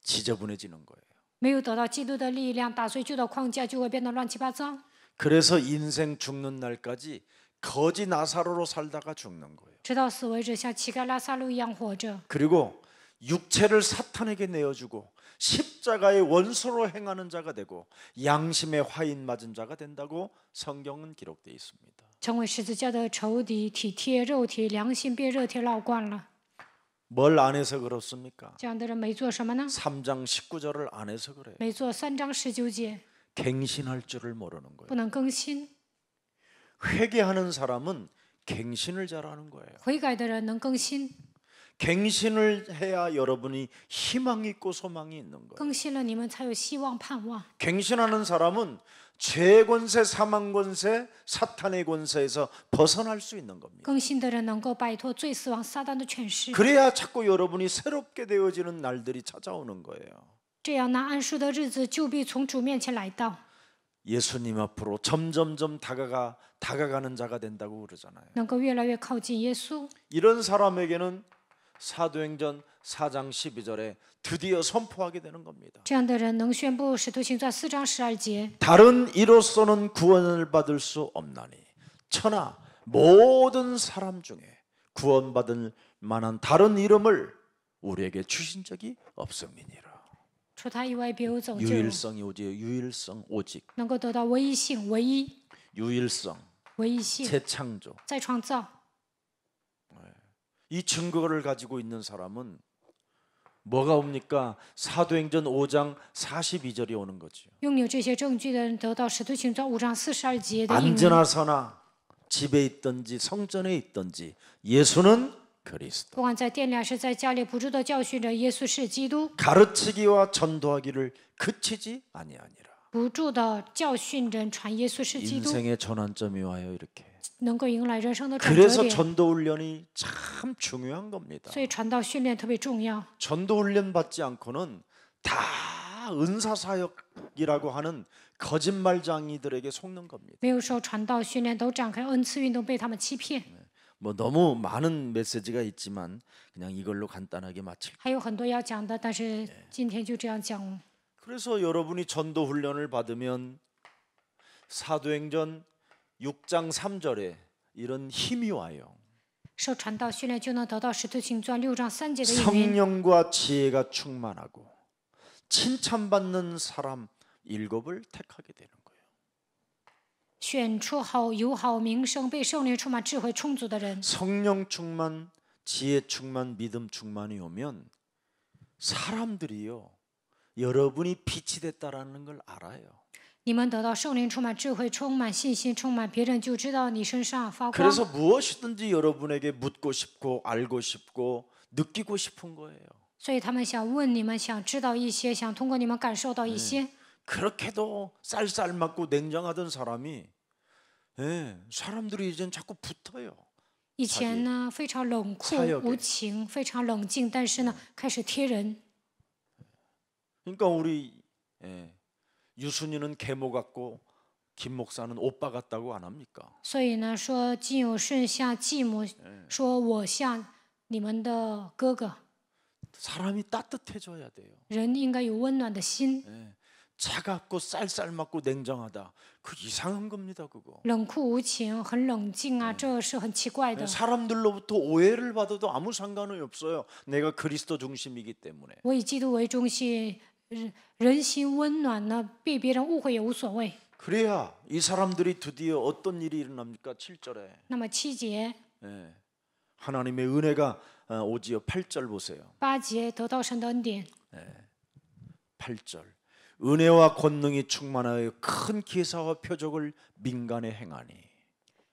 A: 지저분해지는 거예요.
B: 没有得到基督的力量，打碎旧的框架，就会变得乱七八糟。
A: 그래서 인생 죽는 날까지 거지 나사로로 살다가 죽는 거예요.
B: 直到死为止，像乞丐拉撒路一样活着。
A: 그리고 육체를 사탄에게 내어주고 십자가의 원수로 행하는 자가 되고 양심의 화인 맞은 자가 된다고 성경은 기록되어 있습니다.
B: 成为十字架的仇敌，体贴肉体，良心被热铁烙惯了。
A: 뭘 안 해서 그렇습니까?
B: 这样的人没做什么呢？
A: 3장 19절을 안 해서 그래요.
B: 没做3章19节，
A: 갱신할 줄을 모르는
B: 不
A: 거예요.
B: 能更新。
A: 회개하는 사람은 갱신을 잘하는 거예요.
B: 悔改的人能更新，
A: 갱신을 해야 여러분이 희망이 있고 소망이 있는 거예요.
B: 更新了你们才有希望盼望。
A: 갱신하는 사람은 죄의 권세, 사망 권세, 사탄의 권세에서 벗어날 수 있는 겁니다.
B: 更新的人能够摆脱罪、死亡、撒旦的权势。
A: 그래야 자꾸 여러분이 새롭게 되어지는 날들이 찾아오는 거예요.
B: 这样，那安舒的日子就必从主面前来到，
A: 예수님 앞으로 점점점 다가가는 자가 된다고 그러잖아요.
B: 能够越来越靠近耶稣。
A: 이런 사람에게는 사도행전 4장 12절에 드디어 선포하게 되는 겁니다.
B: 这样的人能宣布使徒行传4章12节，
A: 다른 이로서는 구원을 받을 수 없나니 천하 모든 사람 중에 구원받을 만한 다른 이름을 우리에게 주신 적이 없음이니라.
B: 除他以外别无拯救，
A: 유일성이 오직 유일성 오직
B: 能够得到唯一性、唯一、
A: 유일성
B: 唯一性，
A: 재창조
B: 再创造。
A: 이 증거를 가지고 있는 사람은 뭐가 옵니까? 사도행전 5장 42절이 오는 거죠.
B: 拥有这些证据的人得到使徒行传5章42节的应允。
A: 앉으나 서나 집에 있든지 성전에 있든지 예수는 그리스도.
B: 不管在店里还是在家里，不住的教训着耶稣是基督，
A: 가르치기와 전도하기를 그치지 아니하니라.
B: 不住的教训人传耶稣是基督，
A: 인생의 전환점이 와요 이렇게.
B: 能够迎来人生的转折
A: 그래서
B: 点。
A: 전도 훈련이 참 중요한 겁니다.
B: 所以传道训练特别重要。
A: 전도 훈련 받지 않고는 다 은사 사역이라고 하는 거짓말장이들에게 속는 겁니다.
B: 没有受传道训练，都展开恩赐运动，被他们欺骗。
A: 뭐 너무 많은 메시지가 있지만 그냥 이걸로 간단하게 마칠.
B: 还有很多要讲的，但是今天就这样讲了。
A: 그래서 여러분이 전도 훈련을 받으면 사도행전 6장 3절에 이런 힘이 와요.
B: 受传道训练就能得到使徒行传6章3节的应允。
A: 성령과 지혜가 충만하고 칭찬받는 사람 7을 택하게 되는 거예요.
B: 选出有好名声、被圣灵充满、智慧充足的人。
A: 성령 충만, 지혜 충만, 믿음 충만이 오면 사람들이요, 여러분이 빛이 됐다라는 걸 알아요.
B: 你们得到圣灵充满、智慧充满、信心充满，别人就知道你身上发光。
A: 그래서 무엇이든지 여러분에게 묻고 싶고 알고 싶고 느끼고 싶은 거예요.
B: 所以他们想问你们，想知道一些，想通过你们感受到一些。
A: 그렇게도 쌀쌀맞고 냉정하던 사람이 사람들이 이젠 자꾸 붙어요.
B: 以前呢非常冷酷无情，非常冷静，但是呢开始贴人。
A: 그러니까 우리 유순이는 계모 같고 김 목사는 오빠 같다고 안 합니까?
B: 所以呢说金有顺像继母，说我像你们的哥哥。
A: 사람이 따뜻해져야 돼요.
B: 人应该有温暖的心。
A: 차갑고 쌀쌀맞고 냉정하다. 그 이상한 겁니다, 그거.
B: 冷酷无情，很冷静啊，这是很奇怪的。
A: 사람들로부터 오해를 받아도 아무 상관이 없어요. 내가 그리스도 중심이기 때문에.
B: 我以基督为中心，人心温暖呢，被别人误会也无所谓。
A: 그래야 이 사람들이 드디어 어떤 일이 일어납니까? 7절에.
B: 那么7节、
A: 하나님의 은혜가 오지요. 8절 보세요.
B: 8节得到神的恩典。
A: 8절. 은혜와 권능이 충만하여 큰 기사와 표적을 민간에 행하니.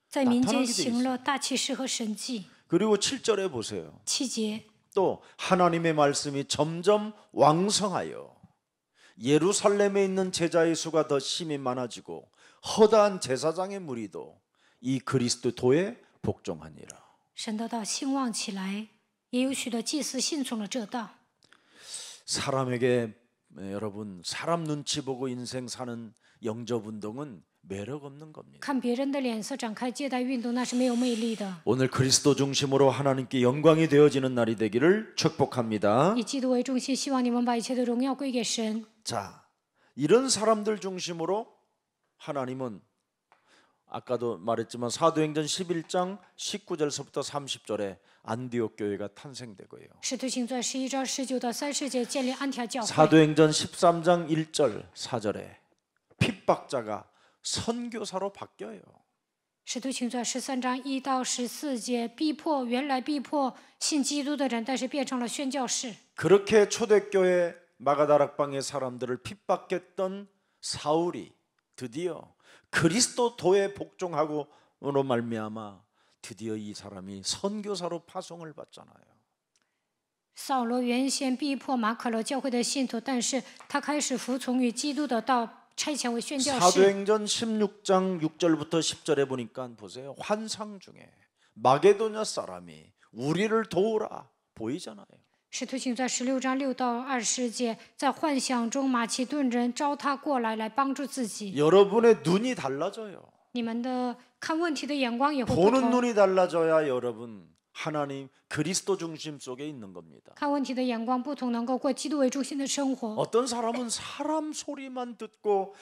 B: 在民间行了大奇事和神迹。
A: 그리고 7절에 보세요.
B: 7节
A: 또 하나님의 말씀이 점점 왕성하여 예루살렘에 있는 제자의 수가 더 심히 많아지고 허다한 제사장의 무리도 이 그리스도도에 복종하니라.
B: 神的道兴旺起来，也有许多祭司信从了这道。
A: 사람에게 여러분 사람 눈치 보고 인생 사는 영접 운동은 매력 없는 겁니다.
B: 看别人的脸色展开接待运动，那是没有魅力的。
A: 오늘 그리스도 중심으로 하나님께 영광이 되어지는 날이 되기를 축복합니다.
B: 以基督为中心，希望你们把一切的荣耀归给神。
A: 자, 이런 사람들 중심으로 하나님은 아까도 말했지만 사도행전 11장 19절서부터 30절에 안디옥 교회가 탄생되고요.
B: 使徒行传11章19到30节建立安提阿教会。
A: 사도행전 13장 1절 4절에 핍박자가 선교사로 바뀌어요.
B: 使徒行传13章1到14节，原来逼迫信基督的人，但是变成了宣教士。
A: 그렇게 초대교회 마가다락방의 사람들을 핍박했던 사울이 드디어 그리스도도에 복종하고로 말미암아 드디어 이 사람이 선교사로 파송을 받잖아요.
B: 扫罗原先逼迫马可罗教会的信徒，但是他开始服从于基督的道，差遣为宣教士。
A: 사도행전 16장 6절부터 10절에 보니까 보세요. 환상 중에 마게도냐 사람이 우리를 도우라 보이잖아요.
B: 使徒行传16章6到20节，在幻想中马其顿人招他过来，来帮助自己。
A: 여러분의 눈이 달라져요.
B: 你们的看问题的眼光也会不
A: 보는
B: 同，
A: 눈이 달라져야 여러분 하나님 그리스도 중심 속에 있는 겁니다.
B: 看问题的眼光不同，能够过基督为中心的生活。
A: 어떤 사람은 사람 소리만 듣고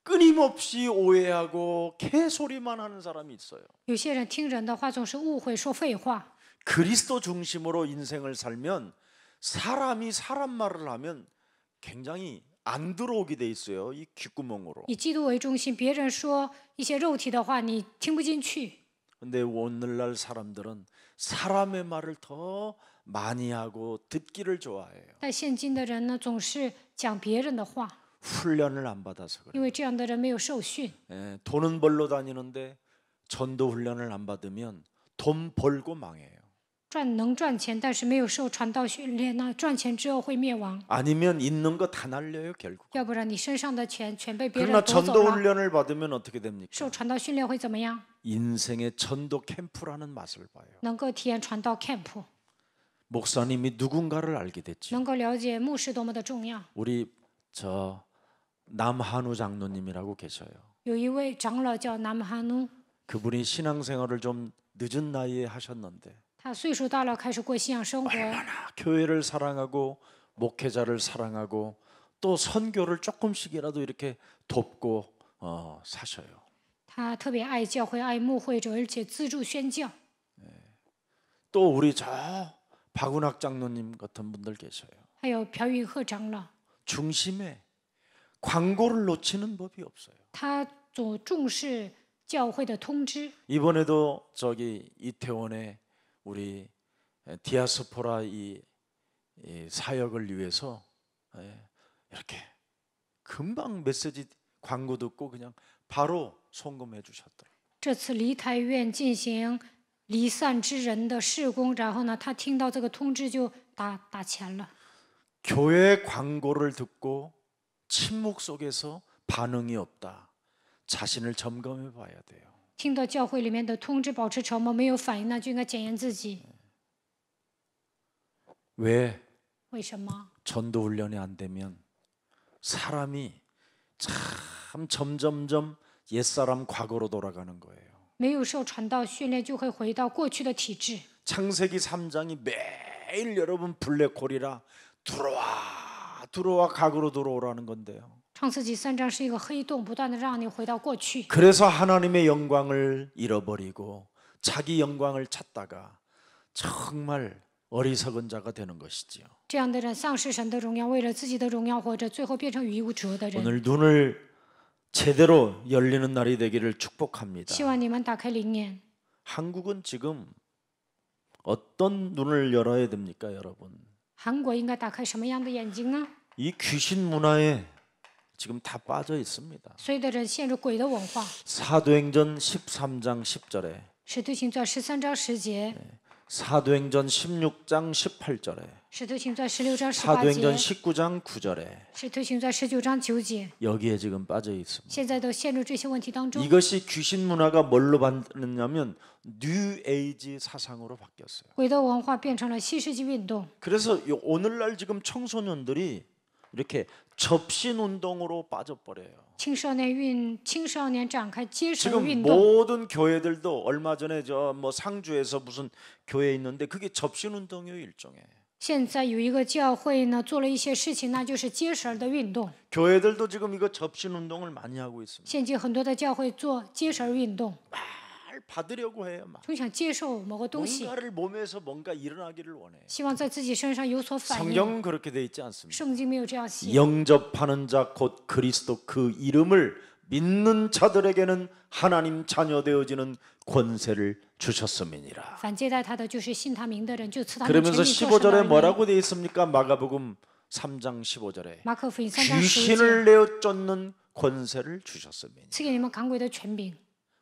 A: 끊임없이 오해하고 개소리만 하는 사람이 있어요.
B: 有些人听人的话总是误会，说废话。
A: 그리스도 중심으로 인생을 살면 사람이 사람 말을 하면 굉장히 안 들어오게 돼 있어요. 이 귓구멍으로.
B: 以基督为中心，别人说一些肉体的话，你听不进去。
A: 근데 오늘날 사람들은 사람의 말을 더 많이 하고 듣기를 좋아해요.
B: 但现今的人呢，总是讲别人的话，
A: 훈련을 안 받아서 그래요.
B: 因为这样的人没有受训。
A: 돈은 벌러 다니는데 전도 훈련을 안 받으면 돈 벌고 망해요.
B: 能赚钱，但是没有受传道训练，那赚钱之后会灭亡。
A: 아니면 있는 거 다 날려요 결국.
B: 要不然你身上的钱全被别人
A: 그러나
B: 夺走
A: 전도
B: 了。
A: 훈련을 받으면 어떻게 됩니까?
B: 受传道训练会怎么样？
A: 인생의 전도 캠프라는 맛을 봐요.
B: 能够体验传道 camp，
A: 목사님이 누군가를 알게 됐죠.
B: 能够了解牧师多么的重要。
A: 우리 저 남한우 장로님이라고 계셔요.
B: 有一位长老叫南哈努，
A: 그분이 신앙생활을 좀 늦은 나이에 하셨는데
B: 他岁数大了，开始过信仰生活，
A: 얼마나 교회를 사랑하고 목회자를 사랑하고 또 선교를 조금씩이라도 이렇게 돕고 사셔요.
B: 他特别爱教会、爱牧会者，而且资助宣教。
A: 또 우리 저 박운학 장로님 같은 분들 계셔요.
B: 还有朴云鹤长老，
A: 중심에 광고를 놓치는 법이 없어요.
B: 他所重视教会的通知。
A: 이번에도 저기 이태원에 우리 디아스포라 이 사역을 위해서 이렇게 금방 메시지 광고 듣고 그냥 바로 송금해 주셨더라고요.
B: 这次梨台院进行离散之人的事工，然后呢，他听到这个通知就打钱了。
A: 교회 광고를 듣고 침묵 속에서 반응이 없다. 자신을 점검해 봐야 돼요.
B: 听到教会里面的通知，保持沉默，没有反应，那就应该检验自己。
A: 왜
B: 为什么？
A: 전도 훈련이 안 되면 사람이 참 점점점 옛사람 과거로 돌아가는 거예요.
B: 没有受传道训练，就会回到过去的体制。
A: 창세기 3장이 매일 여러분 블랙홀이라 들어와 과거로 돌아오라는 건데요.
B: 创世纪3章是一个黑洞，不断的让你回到过去。
A: 그래서 하나님의 영광을 잃어버리고 자기 영광을 찾다가 정말 어리석은 자가 되는 것이지요.
B: 这样的人丧失神的荣耀，为了自己的荣耀活着，最后变成愚拙的人。
A: 오늘 눈을 제대로 열리는 날이 되기를 축복합니다.
B: 希望你们打开灵眼。
A: 한국은 지금 어떤 눈을 열어야 됩니까, 여러분?
B: 韩国应该打开什么样的眼睛呢？
A: 이 귀신 문화에 지금 다 빠져 있습니다.
B: 所有的人陷入鬼的文化。
A: 사도행전 13장 10절에
B: 使徒行传13章10节，
A: 사도행전 16장 18절에
B: 使徒行传16章18
A: 사도행전
B: 节，
A: 19장 9절에
B: 使徒行传19章9节，
A: 여기에 지금 빠져 있습니다.
B: 现在都陷入这些问题当中。
A: 이것이 귀신 문화가 뭘로 바뀌었냐면 뉴 에이지 사상으로 바뀌었어요.
B: 鬼的文化变成了新世纪运动。
A: 그래서 오늘날 지금 청소년들이 이렇게 접신 운동으로 빠져버려요.
B: 青少年展开接手
A: 지금
B: 运动。
A: 모든 교회들도 얼마 전에 저 뭐 상주에서 무슨 교회 있는데 그게 접신 운동이에요, 일종의.
B: 现在有一个教会呢，做了一些事情，那就是接绳的运动。
A: 교회들도 지금 이거 접신 운동을 많이 하고 있습니다.
B: 现今很多的教会做接绳运动，
A: 잘 받으려고 해요, 막.
B: 总想接受某个东西，
A: 뭔가를 몸에서 뭔가 일어나기를 원해요.
B: 希望在自己身上有所反应。
A: 성경은 그렇게 돼 있지 않습니다.
B: 圣经没有这样写。
A: 영접하는 자 곧 그리스도 그 이름을 믿는 자들에게는 하나님 자녀 되어지는 권세를 주셨음이니라.
B: 反接待他的就是信他名的人，就赐他们权
A: 그러면서
B: 利做神的
A: 15절에
B: 儿女。
A: 뭐라고 돼 있습니까? 마가복음 3장 15절에
B: 马可福音3章10节，
A: 귀신을 내어 쫓는 권세를 주셨음이니.
B: 赐给你们赶鬼的权柄，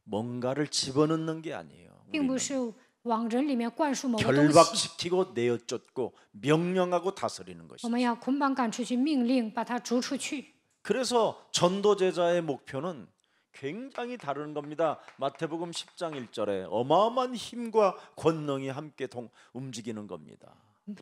A: 뭔가를 집어넣는 게 아니에요.
B: 并不
A: 우리는
B: 是往人里面灌输某个东西。
A: 결박시키고 내어 쫓고 명령하고 다스리는
B: 我
A: 것이죠.
B: 们要捆绑赶出去，命令把他逐出去。
A: 그래서 전도제자의 목표는 굉장히 다른 겁니다. 마태복음 10장 1절에 어마어마한 힘과 권능이 함께 움직이는 겁니다.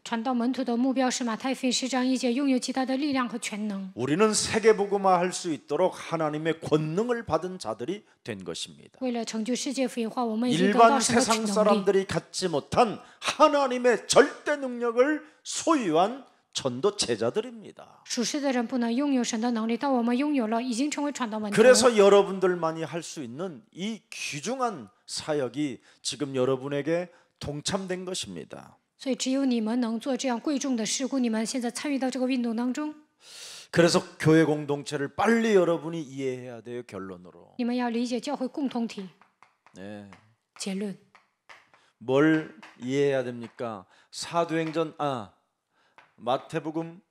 B: 传道门徒的目标是马太福音10章1节，拥有极大的力量和全能。
A: 우리는 세계복음화할 수 있도록 하나님의 권능을 받은 자들이 된 것입니다.
B: 为了成就世界福音化，我们已经得到
A: 일반
B: 神的
A: 세상
B: 能力。
A: 사람들이 갖지 못한 하나님의 절대 능력을 소유한 전도 제자들입니다.
B: 属世的人不能拥有神的能力，但我们拥有了，已经成为传道门徒。
A: 그래서 여러분들만이 할 수 있는 이 귀중한 사역이 지금 여러분에게 동참된 것입니다.
B: 所以只有你们能做这样贵重的事故，你们现在参与到这个运动当中，
A: 그래서 교회 공동체를 빨리 여러분이 이해해야 돼요. 결론으로.
B: 你们要理解教会共同体。
A: 네.
B: 结论，
A: 뭘 이해해야 됩니까? 사도행전 마태복음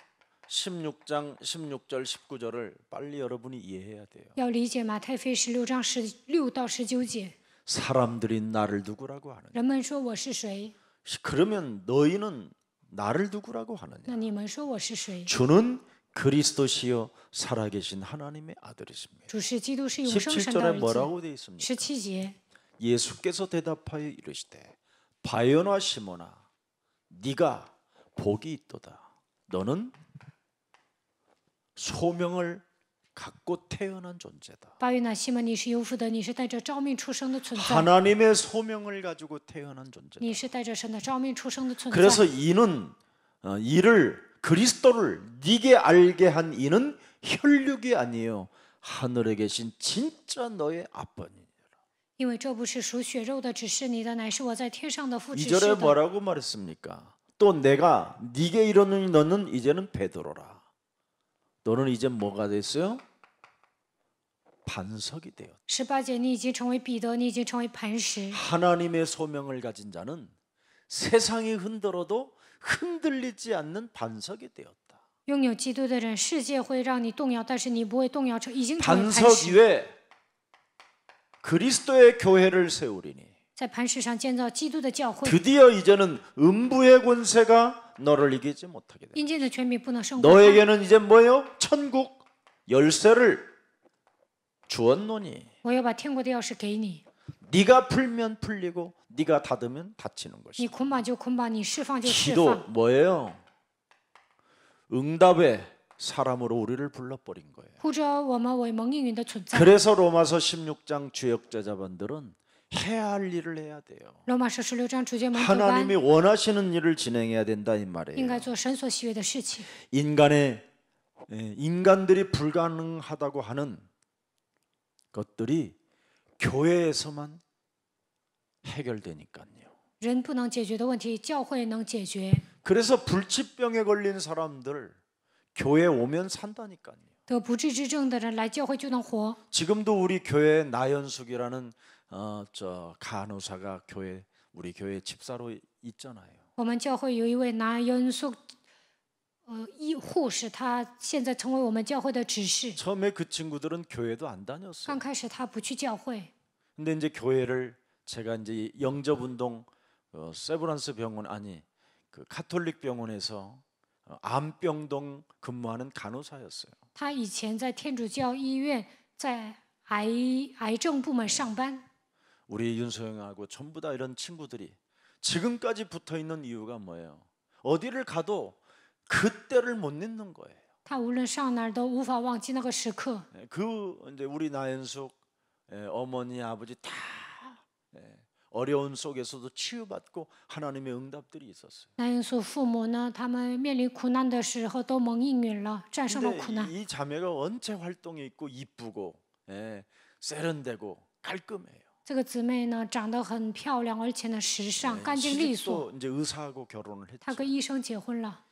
A: 16장 16절 19절을 빨리 여러분이 이해해야 돼요.
B: 要理解马太福音16章16到19节。
A: 사람들이 나를 누구라고 하느냐?
B: 人们说我是谁？
A: 그러면 너희는 나를 누구라고
B: 那
A: 하느냐?
B: 你们说我是谁？
A: 주는 그리스도시요 살아계신 하나님의 아들이십니다.
B: 主是基督，是永生神的
A: 17절에
B: 儿子。
A: 뭐라고 되어 있습니까?
B: 17节，
A: 예수께서 대답하여 이르시되 바요나 시몬아 네가 복이 있도다. 너는 소명을 갖고 태어난 존재다.
B: 巴约纳西门，你是有福的，你是带着召命出生的存在，
A: 하나님의 소명을 가지고 태어난 존재다.
B: 你是带着神的召命出生的存在。
A: 그래서 이는 이를 그리스도를 네게 알게 한 이는 혈육이 아니에요. 하늘에 계신 진짜 너의 아버니.
B: 因为这不是属血肉的指示你的，乃是我在天上的父指
A: 2절에
B: 示的。
A: 뭐라고 말했습니까? 또 내가 네게 이르노니 너는 이제는 베드로라. 너는 이제 뭐가 됐어요? 반석이 되었다.
B: 18节，你已经成为彼得，你已经成为磐石。
A: 하나님의 소명을 가진 자는 세상이 흔들어도 흔들리지 않는 반석이 되었다.
B: 拥有基督的人，世界会让你动摇，但是你不会动摇，已经成为磐
A: 반석
B: 石。
A: 위에 그리스도의 교회를 세우리니
B: 在磐石上建造基督的教会，
A: 드디어 이제는 음부의 권세가 너를 이기지 못하게 된다.
B: 阴间的权柄不能胜过他。
A: 너에게는 이제 뭐예요? 천국 열쇠를 주었노니
B: 我要把天国的钥匙给你，
A: 네가 풀면 풀리고 네가 닫으면 닫히는
B: 你
A: 것이다.
B: 捆绑就捆绑，你释放就释
A: 기도
B: 放。
A: 뭐예요? 응답의 사람으로 우리를 불러버린 거예요.
B: 呼召我们为蒙应允的存在。
A: 그래서 로마서 16장 주역제자반들은 해야 할 일을 해야 돼요.
B: 罗马书16章主诫门徒班
A: 하나님이 원하시는 일을 진행해야 된다 이
B: 应
A: 말이에요.
B: 该做神所喜悦的事情。
A: 인간들이 불가능하다고 하는 것들이 교회에서만 해결되니까요.
B: 人不能解决的问题，教会能解决。
A: 그래서 불치병에 걸린 사람들 교회 오면 산다니까요.
B: 得不治之症的人来教会就能活。
A: 지금도 우리 교회 나연숙이라는 간호사가 우리 교회 집사로 있잖아요.
B: 我们教会有一位拿恩素医护士，他现在成为我们教会的执事。
A: 처음에 그 친구들은 교회도 안 다녔어요.
B: 刚开始他不去教会，
A: 근데 이제 교회를 제가 이제 영접운동 세브란스 병원 그 카톨릭 병원에서 암병동 근무하는 간호사였어요.
B: 他以前在天主教医院在癌症部门上班。
A: 우리 윤소영하고 전부 다 이런 친구들이 지금까지 붙어 있는 이유가 뭐예요? 어디를 가도 그때를 못 잊는 거예요.
B: 他无论上哪儿都无法忘记那个时刻。
A: 그 이제 우리 나연숙 어머니 아버지 다 어려운 속에서도 치유받고 하나님의 응답들이 있었어요.
B: 拿恩素父母呢，他们面临苦难的时候都蒙应允了，战胜了苦难。
A: 근데 이 자매가 원체 활동이 있고 이쁘고 세련되고 깔끔해요.
B: 这个姊妹呢，长得很漂亮，而且呢时尚、干净利索。
A: 시집도 이제 의사하고 결혼을
B: 她
A: 했죠.
B: 跟医生结婚了，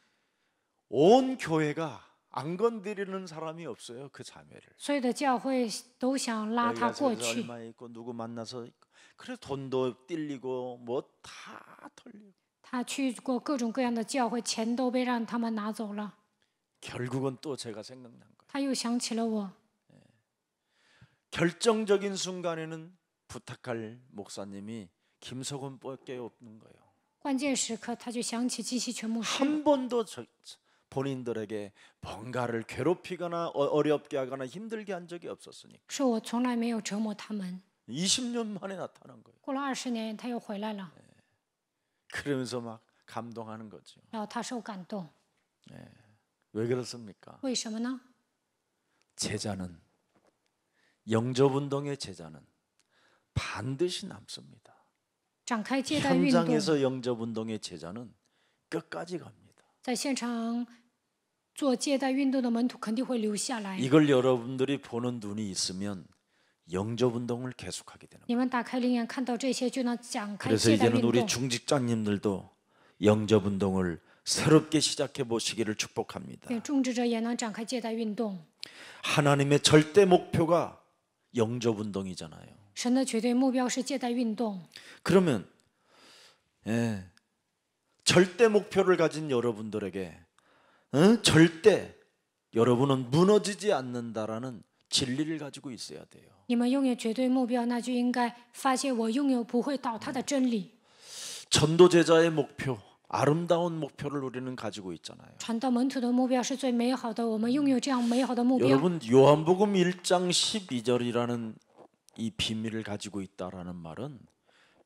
A: 온 교회가 안 건드리는 사람이 없어요. 그 자매를.
B: 所有的教会都想拉她
A: 여기가
B: 过
A: 저기서
B: 去。
A: 얼마 있고 누구 만나서 그래 돈도 뛸리고 뭐 다 털리고
B: 她去过各种各样的教会，钱都被让他们拿走了。
A: 결국은 또 제가 생각난 거예요.
B: 她又想起了我，
A: 결정적인 순간에는 부탁할 목사님이 김석원밖에 없는 거예요.
B: 关键时刻她就想起季希全牧师。
A: 한 번도 본인들에게 뭔가를 괴롭히거나 어렵게 하거나 힘들게 한 적이 없었으니까
B: 说我从来没有折磨他们。
A: 20년 만에 나타난 거예요.
B: 过了20年，她又回来了，
A: 그러면서 막 감동하는 거죠.
B: 然后她受感动。
A: 왜 그렇습니까?
B: 为什么呢？
A: 제자는 영접운동의 제자는 반드시 남습니다.
B: 展开接待运动，
A: 현장에서 영접운동의 제자는 끝까지 갑니다.
B: 在现场做接待运动的门徒肯定会留下来。
A: 이걸 여러분들이 보는 눈이 있으면 영접운동을 계속하게 되는 거예요.
B: 你们打开灵眼看到这些，就能展开
A: 그래서
B: 接待
A: 이제는
B: 运
A: 우리
B: 动。
A: 중직자님들도 영접운동을 새롭게 시작해 보시기를 축복합니다.
B: 对种植者也能展开接待运动。
A: 하나님의 절대 목표가 영접운동이잖아요.
B: 神的绝对目标是接待运动。
A: 그러면 절대 목표를 가진 여러분들에게 절대 여러분은 무너지지 않는다라는 진리를 가지고 있어야 돼요.
B: 你们拥有绝对目标，那就应该发现我拥有不会倒塌的真理。
A: 전도 제자의 목표, 아름다운 목표를 우리는 가지고 있잖아요.
B: 传道门徒的目标是最美好的，我们拥有这样美好的目标。
A: 여러분 요한복음 1장 12절이라는 이 비밀을 가지고 있다라는 말은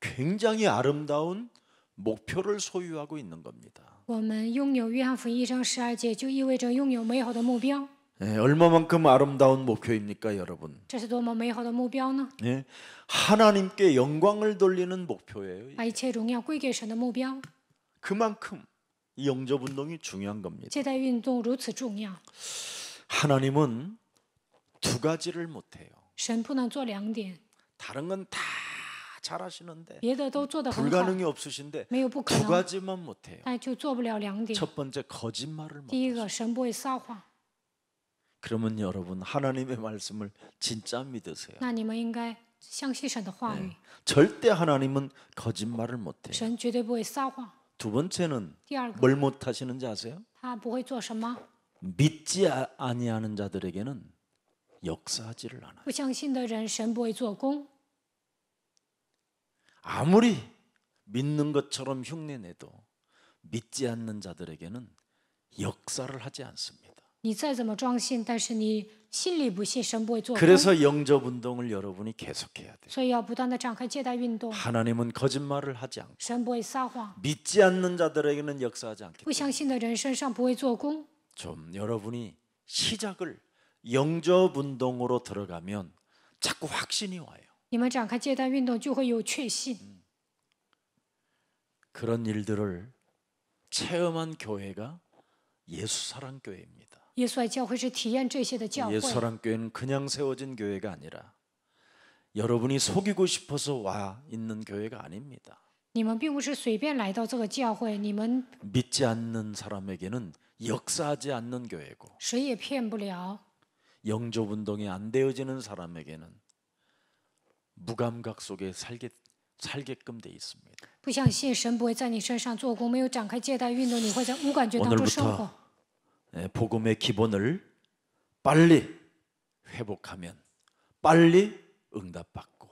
A: 굉장히 아름다운 목표를 소유하고 있는 겁니다.
B: 我们拥有约翰福音1章12节，就意味着拥有美好的目标。
A: 얼마만큼 아름다운 목표입니까, 여러분?
B: 这是多么美好的目标呢？
A: 하나님께 영광을 돌리는 목표예요.
B: 把一切荣耀归给神的目标。
A: 그만큼 이 영접운동이 중요한 겁니다.
B: 接待运动如此重要，
A: 하나님은 두 가지를 못해요.
B: 神不能做2点，
A: 다른 건 다 잘하시는데
B: 别的都做得很好，
A: 불가능이 없으신데
B: 没有不可
A: 두
B: 能，
A: 가지만 못해요.
B: 但就做不了2点。
A: 첫 번째 거짓말을 못.
B: 第一个，神不会撒谎，
A: 그러면 여러분 하나님의 말씀을 진짜 믿으세요.
B: 那你们应该相信神的话语，
A: 절대 하나님은 거짓말을 못해요.
B: 神绝对不会撒谎。
A: 두 번째는
B: 第二个，
A: 뭘 못하시는지 아세요?
B: 他不会做什么？
A: 믿지 아니하는 자들에게는 역사하지를 않아요.
B: 不相信的人，神不会做工。
A: 아무리 믿는 것처럼 흉내내도 믿지 않는 자들에게는 역사를 하지 않습니다.
B: 你再怎么装信，但是你心里不信，神不会做工。
A: 그래서 영접 운동을 여러분이 계속해야 돼요.
B: 所以要不断的展开借贷运动。
A: 하나님은 거짓말을 하지 않고
B: 神不会撒谎，
A: 믿지 않는 자들에게는 역사하지 않기
B: 不相信的人身上不会做工。
A: 좀 여러분이 시작을 영접 운동으로 들어가면 자꾸 확신이 와요.
B: 你们展开借贷运动，就会有确信。
A: 그런 일들을 체험한 교회가 예수사랑교회입니다.
B: 耶稣爱教会是体验这些的教会。
A: 예수사랑교회는 그냥 세워진 교회가 아니라 여러분이 속이고 싶어서 와 있는 교회가 아닙니다.
B: 你们并不是随便来到这个教会，你们
A: 믿지 않는 사람에게는 역사하지 않는 교회고
B: 谁也骗不了。
A: 영접 운동이 안 되어지는 사람에게는 무감각 속에 살게끔 돼 있습니다.
B: 不相信神不会在你身上做工，没有展开借贷运动，你会在无感觉当中生活。
A: 오늘부터 복음의 기본을 빨리 회복하면 빨리 응답받고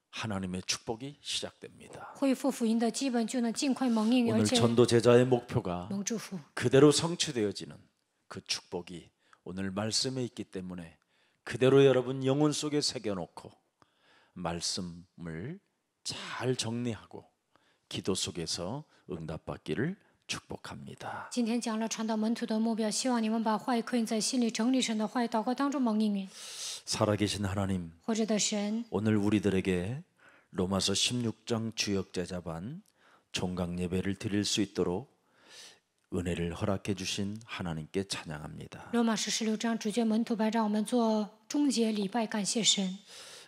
A: 하나님의 축복이 시작됩니다.
B: 恢复福音的基本就能尽快蒙应，而
A: 오늘
B: 且
A: 전도 제자의 목표가
B: 蒙祝福。
A: 그대로 성취되어지는 그 축복이 오늘 말씀에 있기 때문에 그대로 여러분 영혼 속에 새겨놓고 말씀을 잘 정리하고 기도 속에서 응답받기를 축복합니다.
B: 今天讲了传道门徒的目标，希望你们把话语刻印在心里，整理神的话语，祷告当中蒙应允。
A: 살아계신 하나님,
B: 活着的神，
A: 오늘 우리들에게 로마서 16장 주역 제자반 종강 예배를 드릴 수 있도록 은혜를 허락해 주신 하나님께 찬양합니다.
B: 罗马书16章主角门徒班，让我们做终结礼拜，感谢神。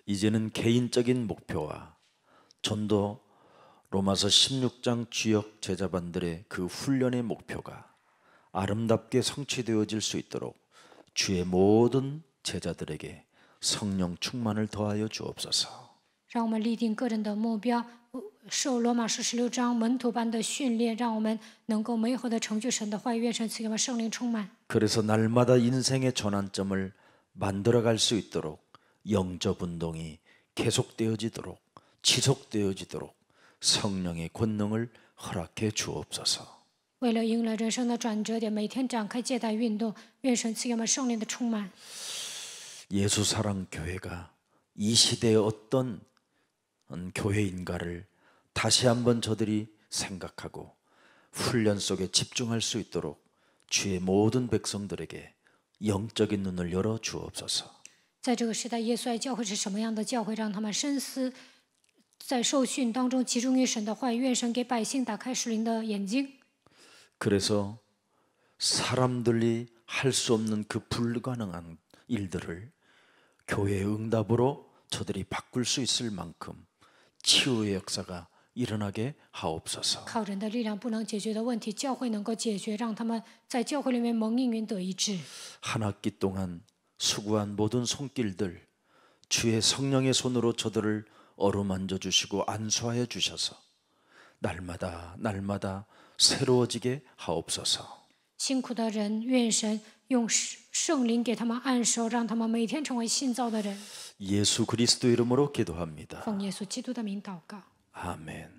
A: 이제는 개인적인 목표와 전도 로마서 16장 주역 제자반들의 그 훈련의 목표가 아름답게 성취되어질 수 있도록 주의 모든 제자들에게 성령 충만을 더하여 주옵소서.
B: 让我们立定个人的目标，受罗马书16章门徒般的训练，让我们能够美好的成就神的话语。愿神赐给我们圣灵充满。
A: 그래서 날마다 인생의 전환점을 만들어갈 수 있도록 영접 운동이 계속되어지도록 지속되어지도록 성령의 권능을 허락해 주옵소서.
B: 为了迎来人生的转折点，每天展开借贷运动，愿神赐给我们圣灵的充满。
A: 예수사랑교회가 이 시대의 어떤 교회인가를 다시 한번 저들이 생각하고 훈련 속에 집중할 수 있도록 주의 모든 백성들에게 영적인 눈을 열어 주옵소서.
B: 在这个时代，耶稣爱教会是什么样的教会？让他们深思，在受训当中集中于神的话语。愿神给百姓打开属灵的眼睛。
A: 그래서 사람들이 할 수 없는 그 불가능한 일들을 교회의 응답으로 저들이 바꿀 수 있을 만큼 치유의 역사가 일어나게 하옵소서.
B: 靠人的力量不能解决的问题，教会能够解决，让他们在教会里面蒙应允得医治。
A: 한 학기 동안 수고한 모든 손길들 주의 성령의 손으로 저들을 어루만져 주시고 안수하여 주셔서 날마다 새로워지게 하옵소서.
B: 辛苦的人，愿神用圣灵给他们按手，让他们每天成为新造的人。
A: 예수 그리스도 이름으로 기도합니다.
B: 奉耶稣基督的名祷告。
A: 아멘.